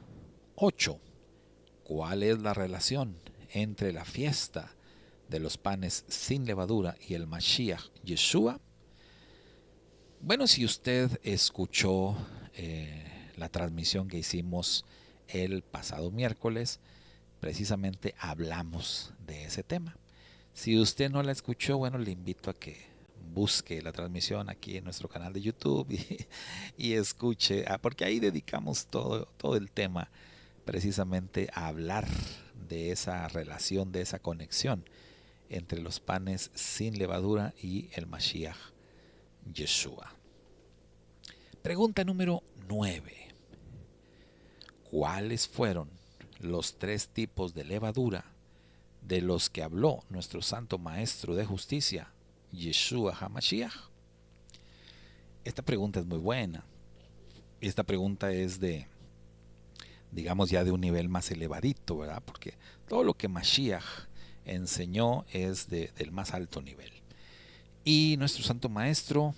8. ¿Cuál es la relación entre la fiesta de los panes sin levadura y el Mashiach Yeshua? Bueno, si usted escuchó la transmisión que hicimos el pasado miércoles, precisamente hablamos de ese tema. Si usted no la escuchó, bueno, le invito a que busque la transmisión aquí en nuestro canal de YouTube y escuche, porque ahí dedicamos todo el tema precisamente a hablar de esa relación, de esa conexión entre los panes sin levadura y el Mashiach Yeshua. Pregunta número 9. ¿Cuáles fueron los 3 tipos de levadura de los que habló nuestro santo maestro de justicia, Yeshua HaMashiach? Esta pregunta es muy buena. Esta pregunta es de, digamos, ya de un nivel más elevadito, ¿verdad? Porque todo lo que Mashiach enseñó es del más alto nivel. Y nuestro santo maestro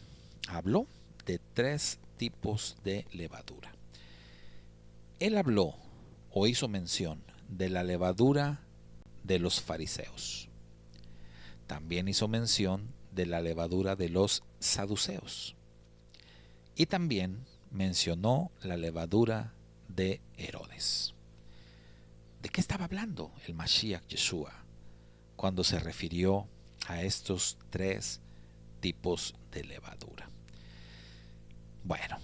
habló de 3 tipos de levadura. Él habló o hizo mención de la levadura de los fariseos. También hizo mención de la levadura de los saduceos. Y también mencionó la levadura de Herodes. ¿De qué estaba hablando el Mashiach Yeshua cuando se refirió a estos 3 tipos de levadura? Bueno,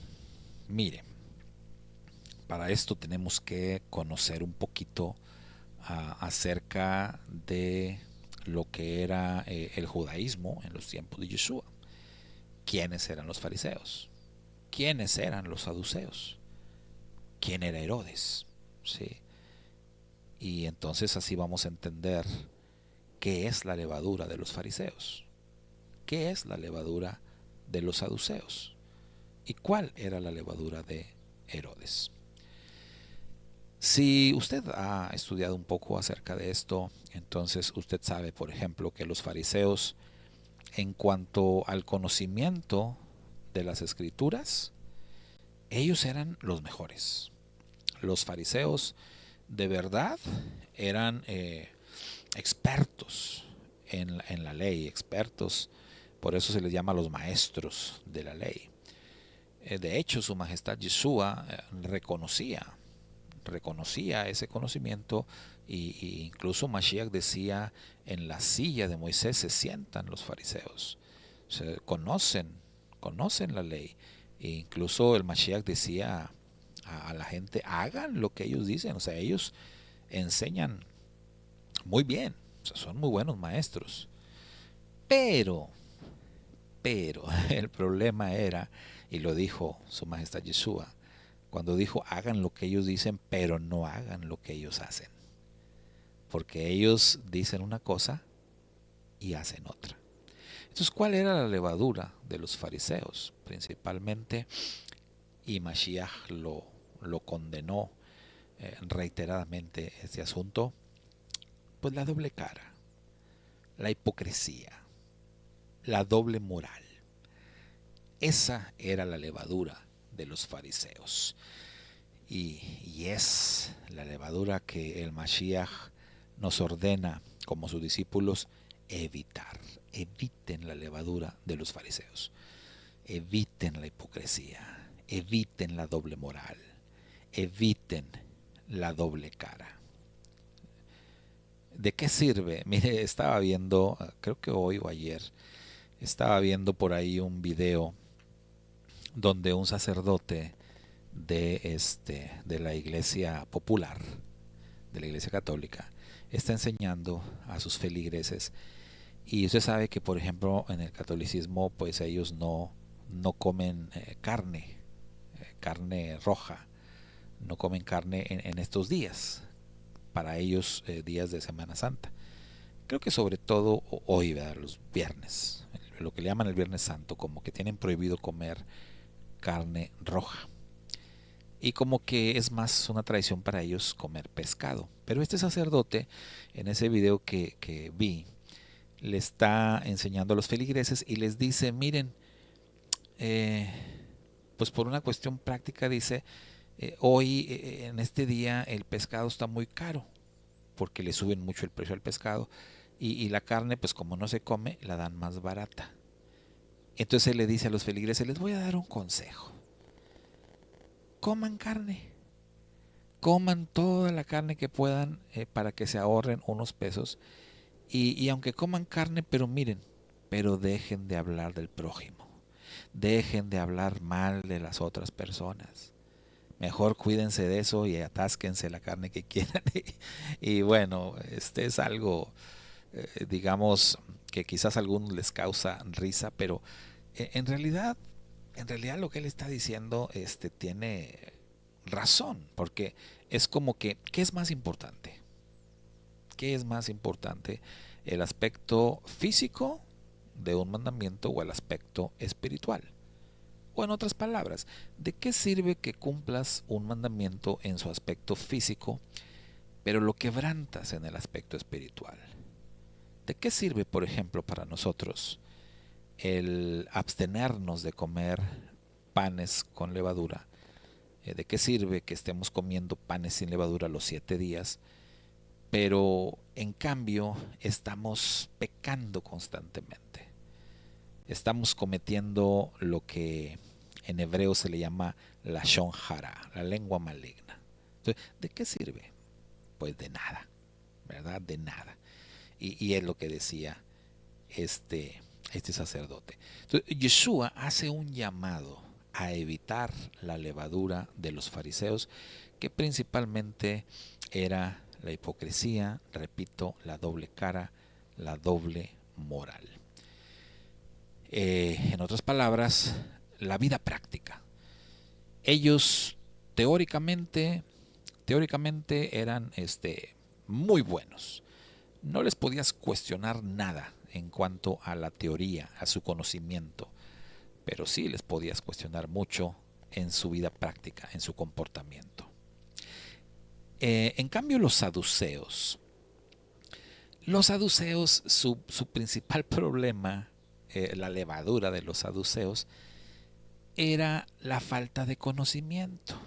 miren, para esto tenemos que conocer un poquito acerca de lo que era el judaísmo en los tiempos de Yeshua. ¿Quiénes eran los fariseos? ¿Quiénes eran los saduceos? ¿Quién era Herodes? ¿Sí? Y entonces así vamos a entender qué es la levadura de los fariseos, qué es la levadura de los saduceos y cuál era la levadura de Herodes. Si usted ha estudiado un poco acerca de esto, entonces usted sabe, por ejemplo, que los fariseos, en cuanto al conocimiento de las escrituras, ellos eran los mejores. Los fariseos de verdad eran expertos en la ley, expertos, por eso se les llama los maestros de la ley. De hecho, su majestad Yeshua reconocía ese conocimiento y incluso Mashiach decía, en la silla de Moisés se sientan los fariseos. Se conocen la ley. E incluso el Mashiach decía a la gente, hagan lo que ellos dicen. O sea, ellos enseñan muy bien, o sea, son muy buenos maestros. Pero el problema era, y lo dijo su majestad Yeshua, cuando dijo hagan lo que ellos dicen, pero no hagan lo que ellos hacen. Porque ellos dicen una cosa y hacen otra. Entonces, ¿cuál era la levadura de los fariseos? Principalmente, y Mashiach lo condenó reiteradamente este asunto, pues la doble cara, la hipocresía, la doble moral. Esa era la levadura de los fariseos. Y es la levadura que el Mashiach nos ordena como sus discípulos evitar. Eviten la levadura de los fariseos. Eviten la hipocresía. Eviten la doble moral. Eviten la doble cara. ¿De qué sirve? Mire, estaba viendo, creo que hoy o ayer, estaba viendo por ahí un video donde un sacerdote de la iglesia popular, de la iglesia católica, está enseñando a sus feligreses. Y usted sabe que, por ejemplo, en el catolicismo, pues ellos no comen carne roja, no comen carne en estos días, para ellos días de Semana Santa. Creo que sobre todo hoy, ¿verdad? Los viernes, lo que le llaman el Viernes Santo, como que tienen prohibido comer carne roja. Y como que es más una tradición para ellos comer pescado. Pero este sacerdote, en ese video que vi, le está enseñando a los feligreses y les dice, miren, pues por una cuestión práctica dice, hoy en este día el pescado está muy caro, porque le suben mucho el precio al pescado, y la carne, pues como no se come, la dan más barata. Entonces él le dice a los feligreses, les voy a dar un consejo. Coman carne, coman toda la carne que puedan para que se ahorren unos pesos y aunque coman carne, pero miren, pero dejen de hablar del prójimo, dejen de hablar mal de las otras personas. mejor cuídense de eso y atásquense la carne que quieran. Y bueno, este es algo, digamos, que quizás a algunos les causa risa, pero en realidad, lo que él está diciendo tiene razón, porque es como que, ¿qué es más importante? ¿Qué es más importante? ¿El aspecto físico de un mandamiento o el aspecto espiritual? O en otras palabras, ¿de qué sirve que cumplas un mandamiento en su aspecto físico, pero lo quebrantas en el aspecto espiritual? ¿De qué sirve, por ejemplo, para nosotros el abstenernos de comer panes con levadura? ¿De qué sirve que estemos comiendo panes sin levadura los 7 días, pero en cambio estamos pecando constantemente? Estamos cometiendo lo que en hebreo se le llama lashon hara, la lengua maligna. Entonces, ¿de qué sirve? Pues de nada, ¿verdad? De nada. Y es lo que decía este sacerdote. Entonces, Yeshua hace un llamado a evitar la levadura de los fariseos, que principalmente era la hipocresía, repito, la doble cara, la doble moral. En otras palabras, la vida práctica. Ellos teóricamente eran muy buenos. No les podías cuestionar nada en cuanto a la teoría, a su conocimiento, pero sí les podías cuestionar mucho en su vida práctica, en su comportamiento. En cambio, los saduceos, su principal problema, la levadura de los saduceos, era la falta de conocimiento.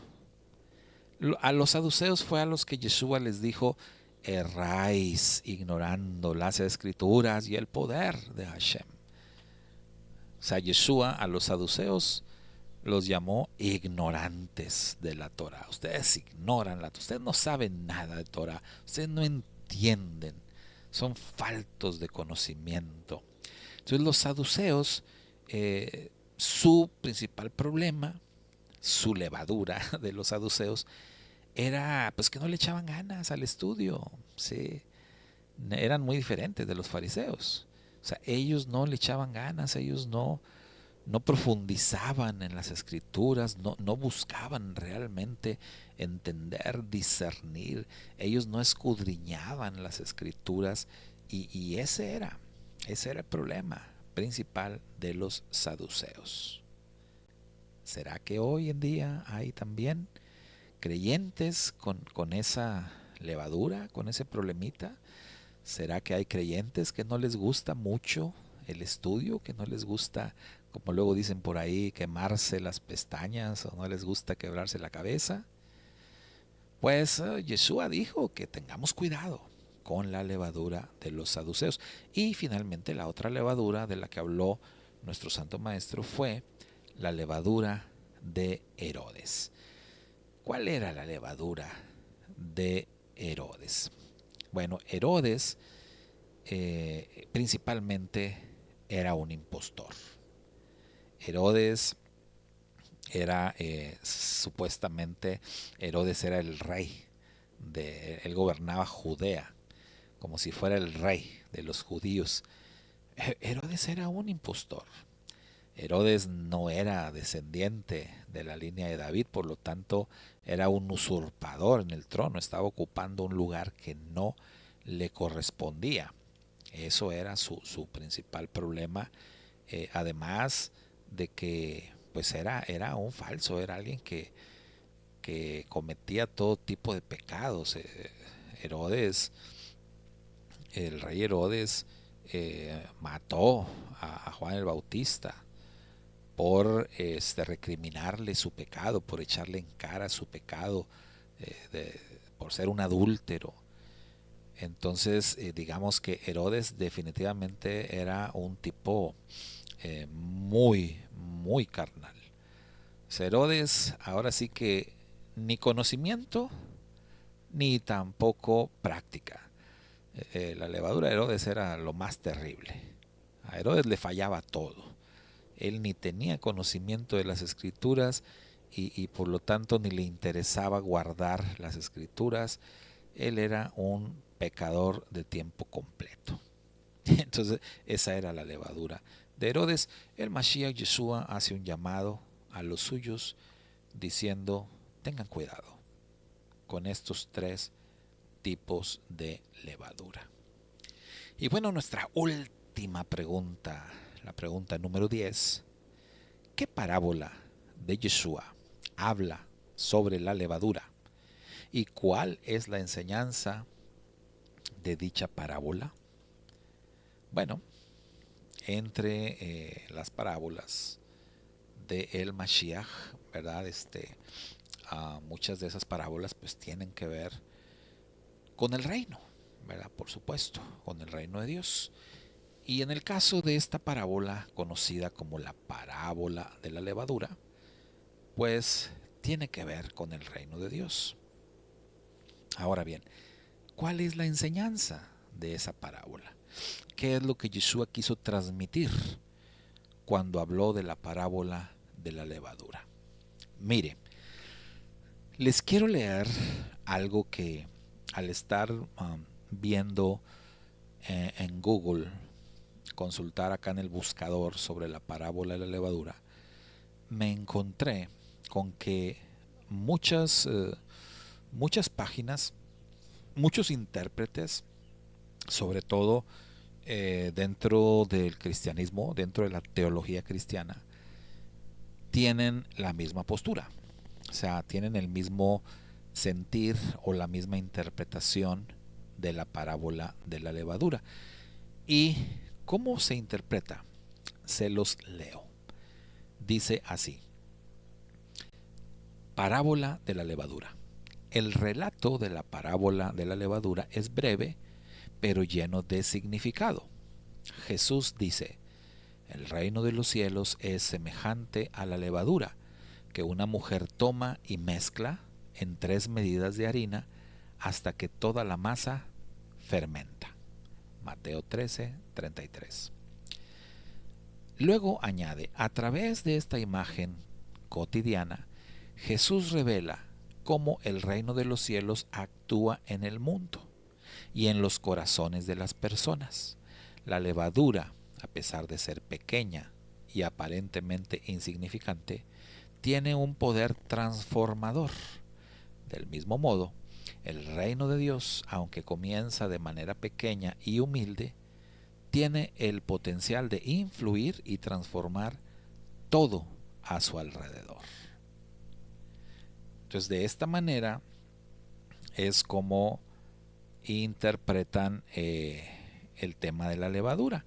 A los saduceos fue a los que Yeshua les dijo: erráis ignorando las escrituras y el poder de Hashem. O sea, Yeshua a los saduceos los llamó ignorantes de la Torah. Ustedes ignoran la Torah, ustedes no saben nada de Torah, ustedes no entienden, son faltos de conocimiento. Entonces los saduceos, su principal problema, su levadura de los saduceos, era pues que no le echaban ganas al estudio. ¿Sí? Eran muy diferentes de los fariseos. O sea, ellos no le echaban ganas, ellos no profundizaban en las escrituras, no buscaban realmente entender, discernir. Ellos no escudriñaban las escrituras, y ese era el problema principal de los saduceos. ¿Será que hoy en día hay también creyentes con esa levadura, con ese problemita? ¿Será que hay creyentes que no les gusta mucho el estudio, que no les gusta, como luego dicen por ahí, quemarse las pestañas, o no les gusta quebrarse la cabeza? Pues Yeshua dijo que tengamos cuidado con la levadura de los saduceos. Y finalmente la otra levadura de la que habló nuestro santo maestro fue la levadura de Herodes. ¿Cuál era la levadura de Herodes? Bueno, Herodes principalmente era un impostor. Herodes era supuestamente, Herodes era el rey, él gobernaba Judea como si fuera el rey de los judíos. Herodes era un impostor. Herodes no era descendiente de la línea de David, por lo tanto era un usurpador en el trono, estaba ocupando un lugar que no le correspondía. Eso era su principal problema, además de que pues era un falso, era alguien que cometía todo tipo de pecados. Herodes, el rey Herodes, mató a Juan el Bautista por recriminarle su pecado, por echarle en cara su pecado, por ser un adúltero. Entonces, digamos que Herodes definitivamente era un tipo muy, muy carnal. Herodes ahora sí que ni conocimiento ni tampoco práctica. La levadura de Herodes era lo más terrible. A Herodes le fallaba todo. Él ni tenía conocimiento de las escrituras y por lo tanto ni le interesaba guardar las escrituras. Él era un pecador de tiempo completo. Entonces esa era la levadura de Herodes. El Mashiach Yeshua hace un llamado a los suyos diciendo: tengan cuidado con estos tres tipos de levadura. Y bueno, nuestra última pregunta, la pregunta número 10: ¿qué parábola de Yeshua habla sobre la levadura? ¿Y cuál es la enseñanza de dicha parábola? Bueno, entre las parábolas de el Mashiach, ¿verdad? Muchas de esas parábolas pues tienen que ver con el reino, ¿verdad? Por supuesto, con el reino de Dios. Y en el caso de esta parábola, conocida como la parábola de la levadura, pues tiene que ver con el reino de Dios. Ahora bien, ¿cuál es la enseñanza de esa parábola? ¿Qué es lo que Yeshua quiso transmitir cuando habló de la parábola de la levadura? Mire, les quiero leer algo que al estar viendo en Google, consultar acá en el buscador sobre la parábola de la levadura, me encontré con que muchas páginas, muchos intérpretes, sobre todo dentro del cristianismo, dentro de la teología cristiana, tienen la misma postura. O sea, tienen el mismo sentir o la misma interpretación de la parábola de la levadura. ¿Y cómo se interpreta? Se los leo. Dice así: parábola de la levadura. El relato de la parábola de la levadura es breve, pero lleno de significado. Jesús dice: el reino de los cielos es semejante a la levadura que una mujer toma y mezcla en 3 medidas de harina hasta que toda la masa fermenta. Mateo 13:33. Luego añade: a través de esta imagen cotidiana, Jesús revela cómo el reino de los cielos actúa en el mundo y en los corazones de las personas. La levadura, a pesar de ser pequeña y aparentemente insignificante, tiene un poder transformador. Del mismo modo, el reino de Dios, aunque comienza de manera pequeña y humilde, tiene el potencial de influir y transformar todo a su alrededor. Entonces, de esta manera es como interpretan el tema de la levadura.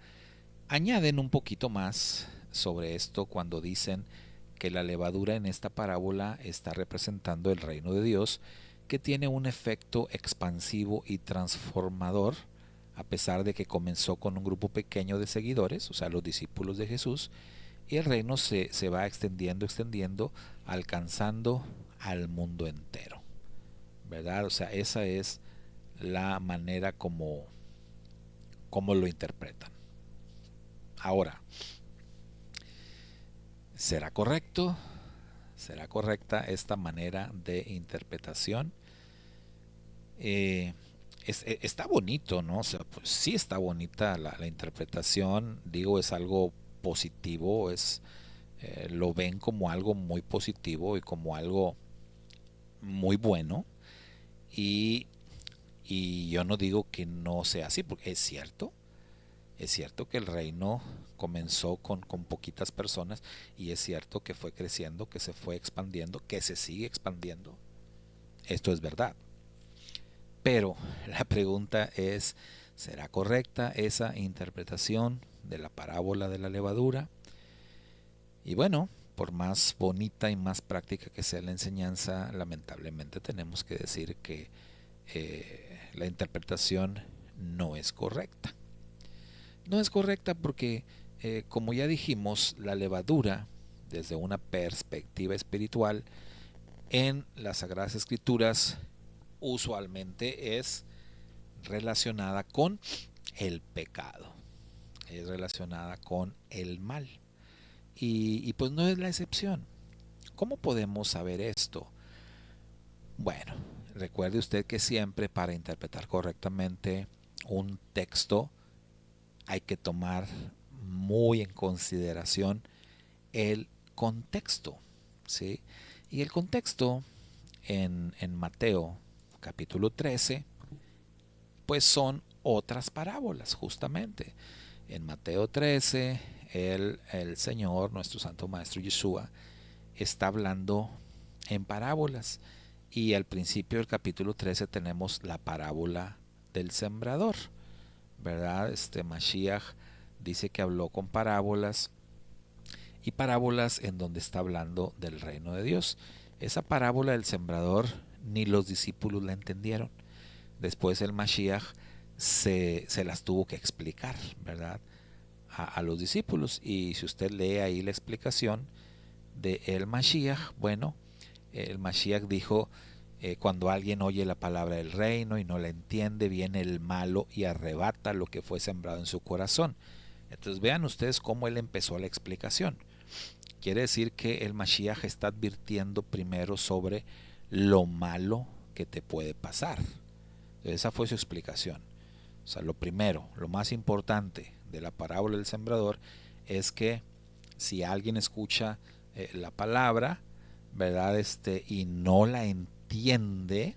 Añaden un poquito más sobre esto cuando dicen que la levadura en esta parábola está representando el reino de Dios, que tiene un efecto expansivo y transformador, a pesar de que comenzó con un grupo pequeño de seguidores, o sea, los discípulos de Jesús, y el reino se va extendiendo, alcanzando al mundo entero, ¿verdad? O sea, esa es la manera como lo interpretan. Ahora, ¿será correcto? ¿Será correcta esta manera de interpretación? Está bonito, ¿no? O sea, pues sí está bonita la interpretación. Digo, es algo positivo, lo ven como algo muy positivo y como algo muy bueno. Y, y yo no digo que no sea así, porque es cierto. Es cierto que el reino comenzó con poquitas personas y es cierto que fue creciendo, que se fue expandiendo, que se sigue expandiendo. Esto es verdad. Pero la pregunta es: ¿será correcta esa interpretación de la parábola de la levadura? Y bueno, por más bonita y más práctica que sea la enseñanza, lamentablemente tenemos que decir que la interpretación no es correcta. No es correcta porque, como ya dijimos, la levadura, desde una perspectiva espiritual, en las Sagradas Escrituras usualmente es relacionada con el pecado, es relacionada con el mal. Y pues no es la excepción. ¿Cómo podemos saber esto? Bueno, recuerde usted que siempre para interpretar correctamente un texto hay que tomar muy en consideración el contexto, ¿sí? Y el contexto en Mateo capítulo 13, pues son otras parábolas, justamente. En Mateo 13, el Señor, nuestro Santo Maestro Yeshua, está hablando en parábolas. Y al principio del capítulo 13 tenemos la parábola del sembrador, ¿verdad? Mashiach dice que habló con parábolas, y parábolas en donde está hablando del reino de Dios. Esa parábola del sembrador ni los discípulos la entendieron. Después el Mashiach se las tuvo que explicar, ¿verdad? A los discípulos. Y si usted lee ahí la explicación de el Mashiach, bueno, el Mashiach dijo, cuando alguien oye la palabra del reino y no la entiende, viene el malo y arrebata lo que fue sembrado en su corazón. Entonces vean ustedes cómo él empezó la explicación. Quiere decir que el Mashiach está advirtiendo primero sobre lo malo que te puede pasar. Esa fue su explicación. O sea, lo primero, lo más importante de la parábola del sembrador es que si alguien escucha la palabra, ¿verdad? Y no la entiende,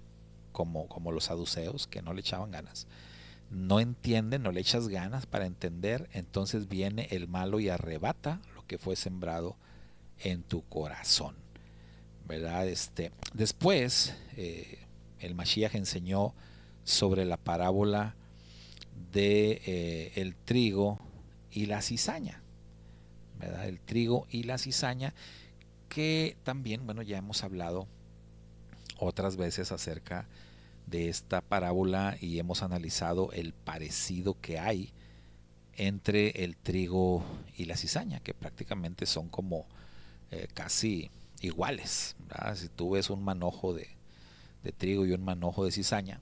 como los saduceos, que no le echaban ganas, no entiende, no le echas ganas para entender, entonces viene el malo y arrebata lo que fue sembrado en tu corazón, ¿verdad? Después el Mashiach enseñó sobre la parábola de el trigo y la cizaña, ¿verdad? El trigo y la cizaña, que también, bueno, ya hemos hablado otras veces acerca de esta parábola y hemos analizado el parecido que hay entre el trigo y la cizaña, que prácticamente son como casi iguales, ¿verdad? Si tú ves un manojo de trigo y un manojo de cizaña,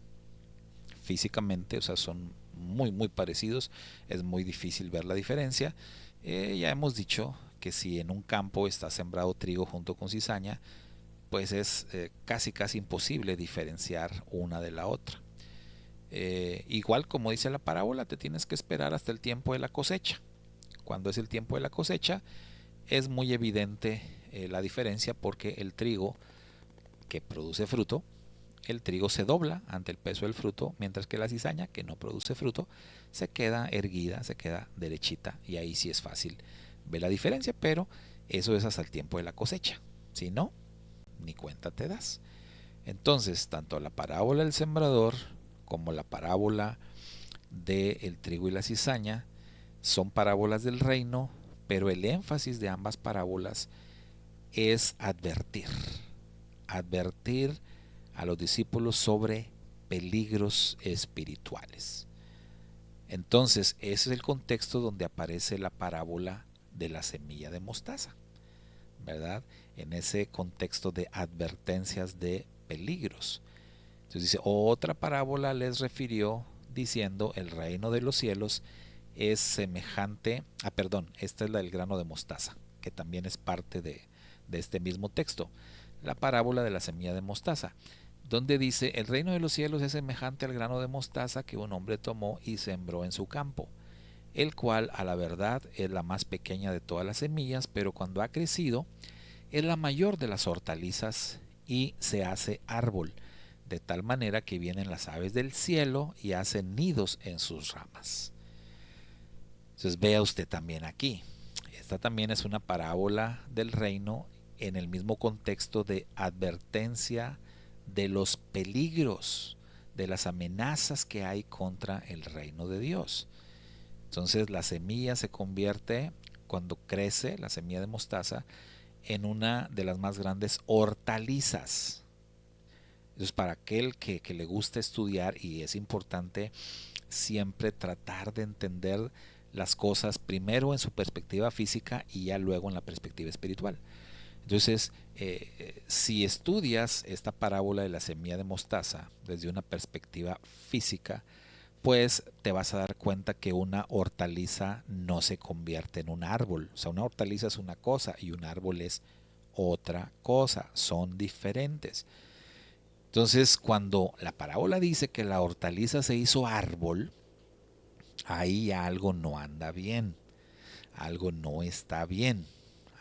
físicamente, o sea, son muy parecidos, es muy difícil ver la diferencia. Ya hemos dicho que si en un campo está sembrado trigo junto con cizaña, pues es casi imposible diferenciar una de la otra. Igual como dice la parábola, te tienes que esperar hasta el tiempo de la cosecha. Cuando es el tiempo de la cosecha, es muy evidente la diferencia, porque el trigo que produce fruto, el trigo se dobla ante el peso del fruto, mientras que la cizaña, que no produce fruto, se queda erguida, se queda derechita, y ahí sí es fácil ver la diferencia, pero eso es hasta el tiempo de la cosecha. Si no, ni cuenta te das. Entonces, tanto la parábola del sembrador como la parábola del trigo y la cizaña son parábolas del reino, pero el énfasis de ambas parábolas es advertir a los discípulos sobre peligros espirituales. Entonces, ese es el contexto donde aparece la parábola de la semilla de mostaza, ¿verdad? En ese contexto de advertencias de peligros. Entonces dice, otra parábola les refirió diciendo, el reino de los cielos es semejante, esta es la del grano de mostaza, que también es parte de este mismo texto, la parábola de la semilla de mostaza, donde dice, el reino de los cielos es semejante al grano de mostaza que un hombre tomó y sembró en su campo, el cual a la verdad es la más pequeña de todas las semillas, pero cuando ha crecido es la mayor de las hortalizas y se hace árbol, de tal manera que vienen las aves del cielo y hacen nidos en sus ramas. Entonces vea usted también aquí, esta también es una parábola del reino en el mismo contexto de advertencia de los peligros, de las amenazas que hay contra el reino de Dios. Entonces la semilla se convierte, cuando crece, la semilla de mostaza, en una de las más grandes hortalizas. Entonces, para aquel que le gusta estudiar, y es importante siempre tratar de entender las cosas primero en su perspectiva física y ya luego en la perspectiva espiritual. Entonces, si estudias esta parábola de la semilla de mostaza desde una perspectiva física, pues te vas a dar cuenta que una hortaliza no se convierte en un árbol. O sea, una hortaliza es una cosa y un árbol es otra cosa, son diferentes. Entonces, cuando la parábola dice que la hortaliza se hizo árbol, ahí algo no anda bien, algo no está bien,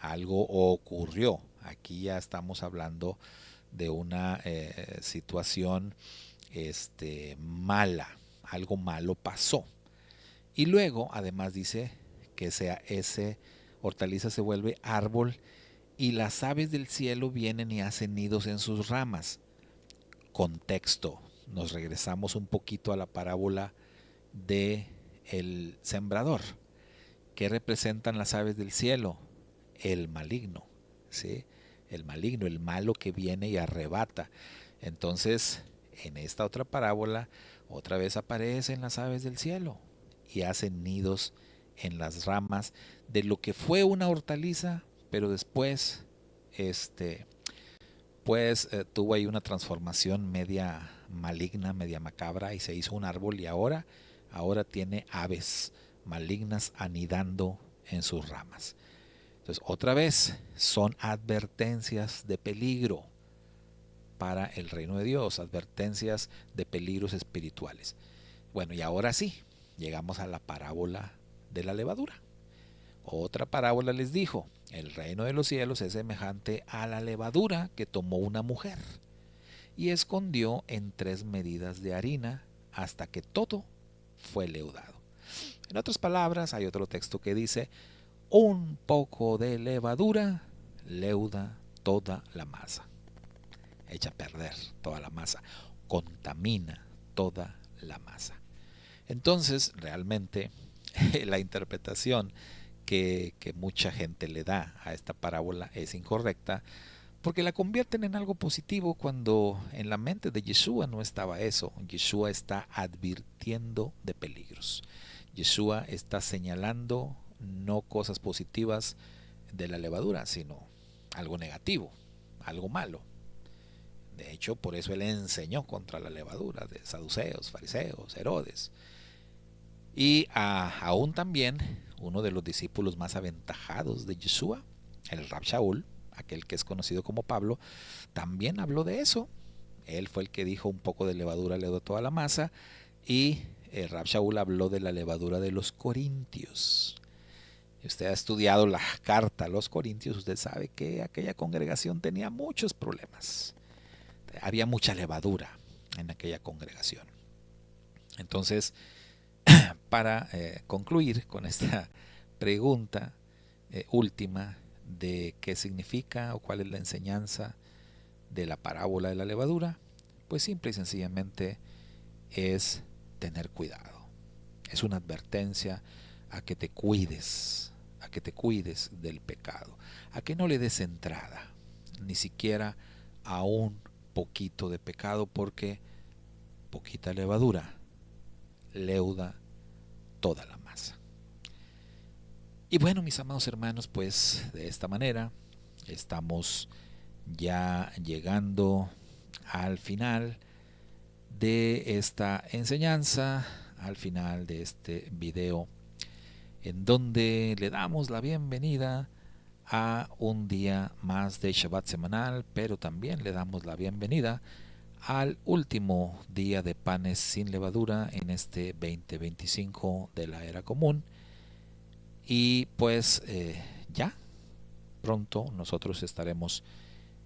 algo ocurrió. Aquí ya estamos hablando de una situación mala, algo malo pasó. Y luego, además dice que ese hortaliza se vuelve árbol y las aves del cielo vienen y hacen nidos en sus ramas. Contexto, nos regresamos un poquito a la parábola de el sembrador. ¿Qué representan las aves del cielo? El maligno, ¿sí? El maligno, el malo que viene y arrebata. Entonces, en esta otra parábola, otra vez aparecen las aves del cielo y hacen nidos en las ramas de lo que fue una hortaliza, pero después tuvo ahí una transformación media maligna, media macabra, y se hizo un árbol y ahora tiene aves malignas anidando en sus ramas. Entonces, otra vez, son advertencias de peligro para el reino de Dios, advertencias de peligros espirituales. Bueno, y ahora sí, llegamos a la parábola de la levadura. Otra parábola les dijo: el reino de los cielos es semejante a la levadura que tomó una mujer y escondió en 3 medidas de harina hasta que todo fue leudado. En otras palabras, hay otro texto que dice: un poco de levadura leuda toda la masa, echa a perder toda la masa, contamina toda la masa. Entonces, realmente, la interpretación que mucha gente le da a esta parábola es incorrecta, porque la convierten en algo positivo cuando en la mente de Yeshua no estaba eso. Yeshua está advirtiendo de peligros. Yeshua está señalando no cosas positivas de la levadura, sino algo negativo, algo malo. De hecho, por eso él enseñó contra la levadura de saduceos, fariseos, Herodes. Y aún también uno de los discípulos más aventajados de Yeshua, el Rab Shaul, aquel que es conocido como Pablo, también habló de eso. Él fue el que dijo: un poco de levadura leuda toda la masa. Y el Rab Shaul habló de la levadura de los corintios. Y usted ha estudiado la carta a los corintios, usted sabe que aquella congregación tenía muchos problemas. Había mucha levadura en aquella congregación. Entonces, para concluir con esta pregunta última de qué significa o cuál es la enseñanza de la parábola de la levadura, pues simple y sencillamente es tener cuidado. Es una advertencia a que te cuides del pecado, a que no le des entrada, ni siquiera a un poquito de pecado, porque poquita levadura leuda toda la masa. Y bueno, mis amados hermanos, pues de esta manera estamos ya llegando al final de esta enseñanza, al final de este video, en donde le damos la bienvenida a un día más de Shabbat semanal, pero también le damos la bienvenida al último día de panes sin levadura en este 2025 de la era común. Y pues ya pronto nosotros estaremos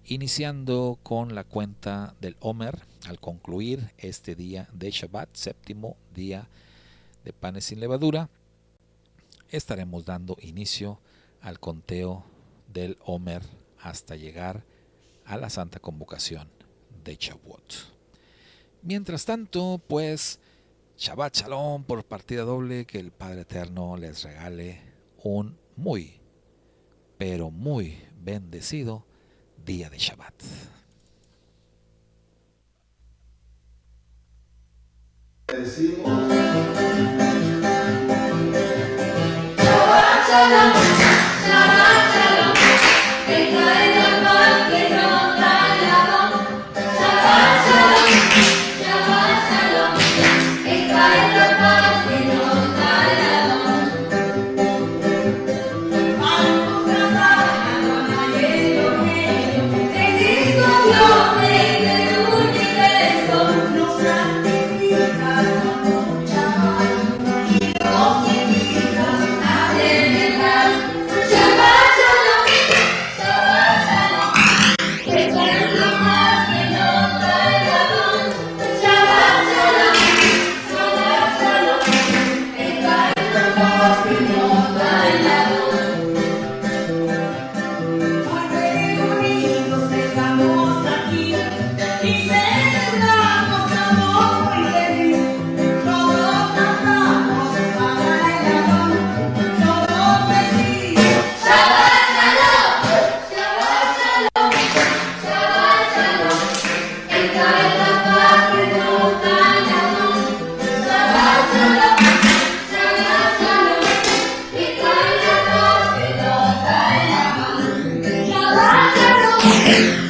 iniciando con la cuenta del Omer al concluir este día de Shabbat, séptimo día de panes sin levadura. Estaremos dando inicio al conteo del Omer hasta llegar a la Santa Convocación de Shavuot. Mientras tanto, pues Shabbat Shalom por partida doble, que el Padre Eterno les regale un muy, pero muy bendecido día de Shabbat. Decimos Shabbat Shalom, Shabbat Shalom, que trae la paz que nos da el amor. Shabbat Shalom, Shabbat Shalom, que trae la paz que nos da el amor. Vamos a cantar con aquello que Hey.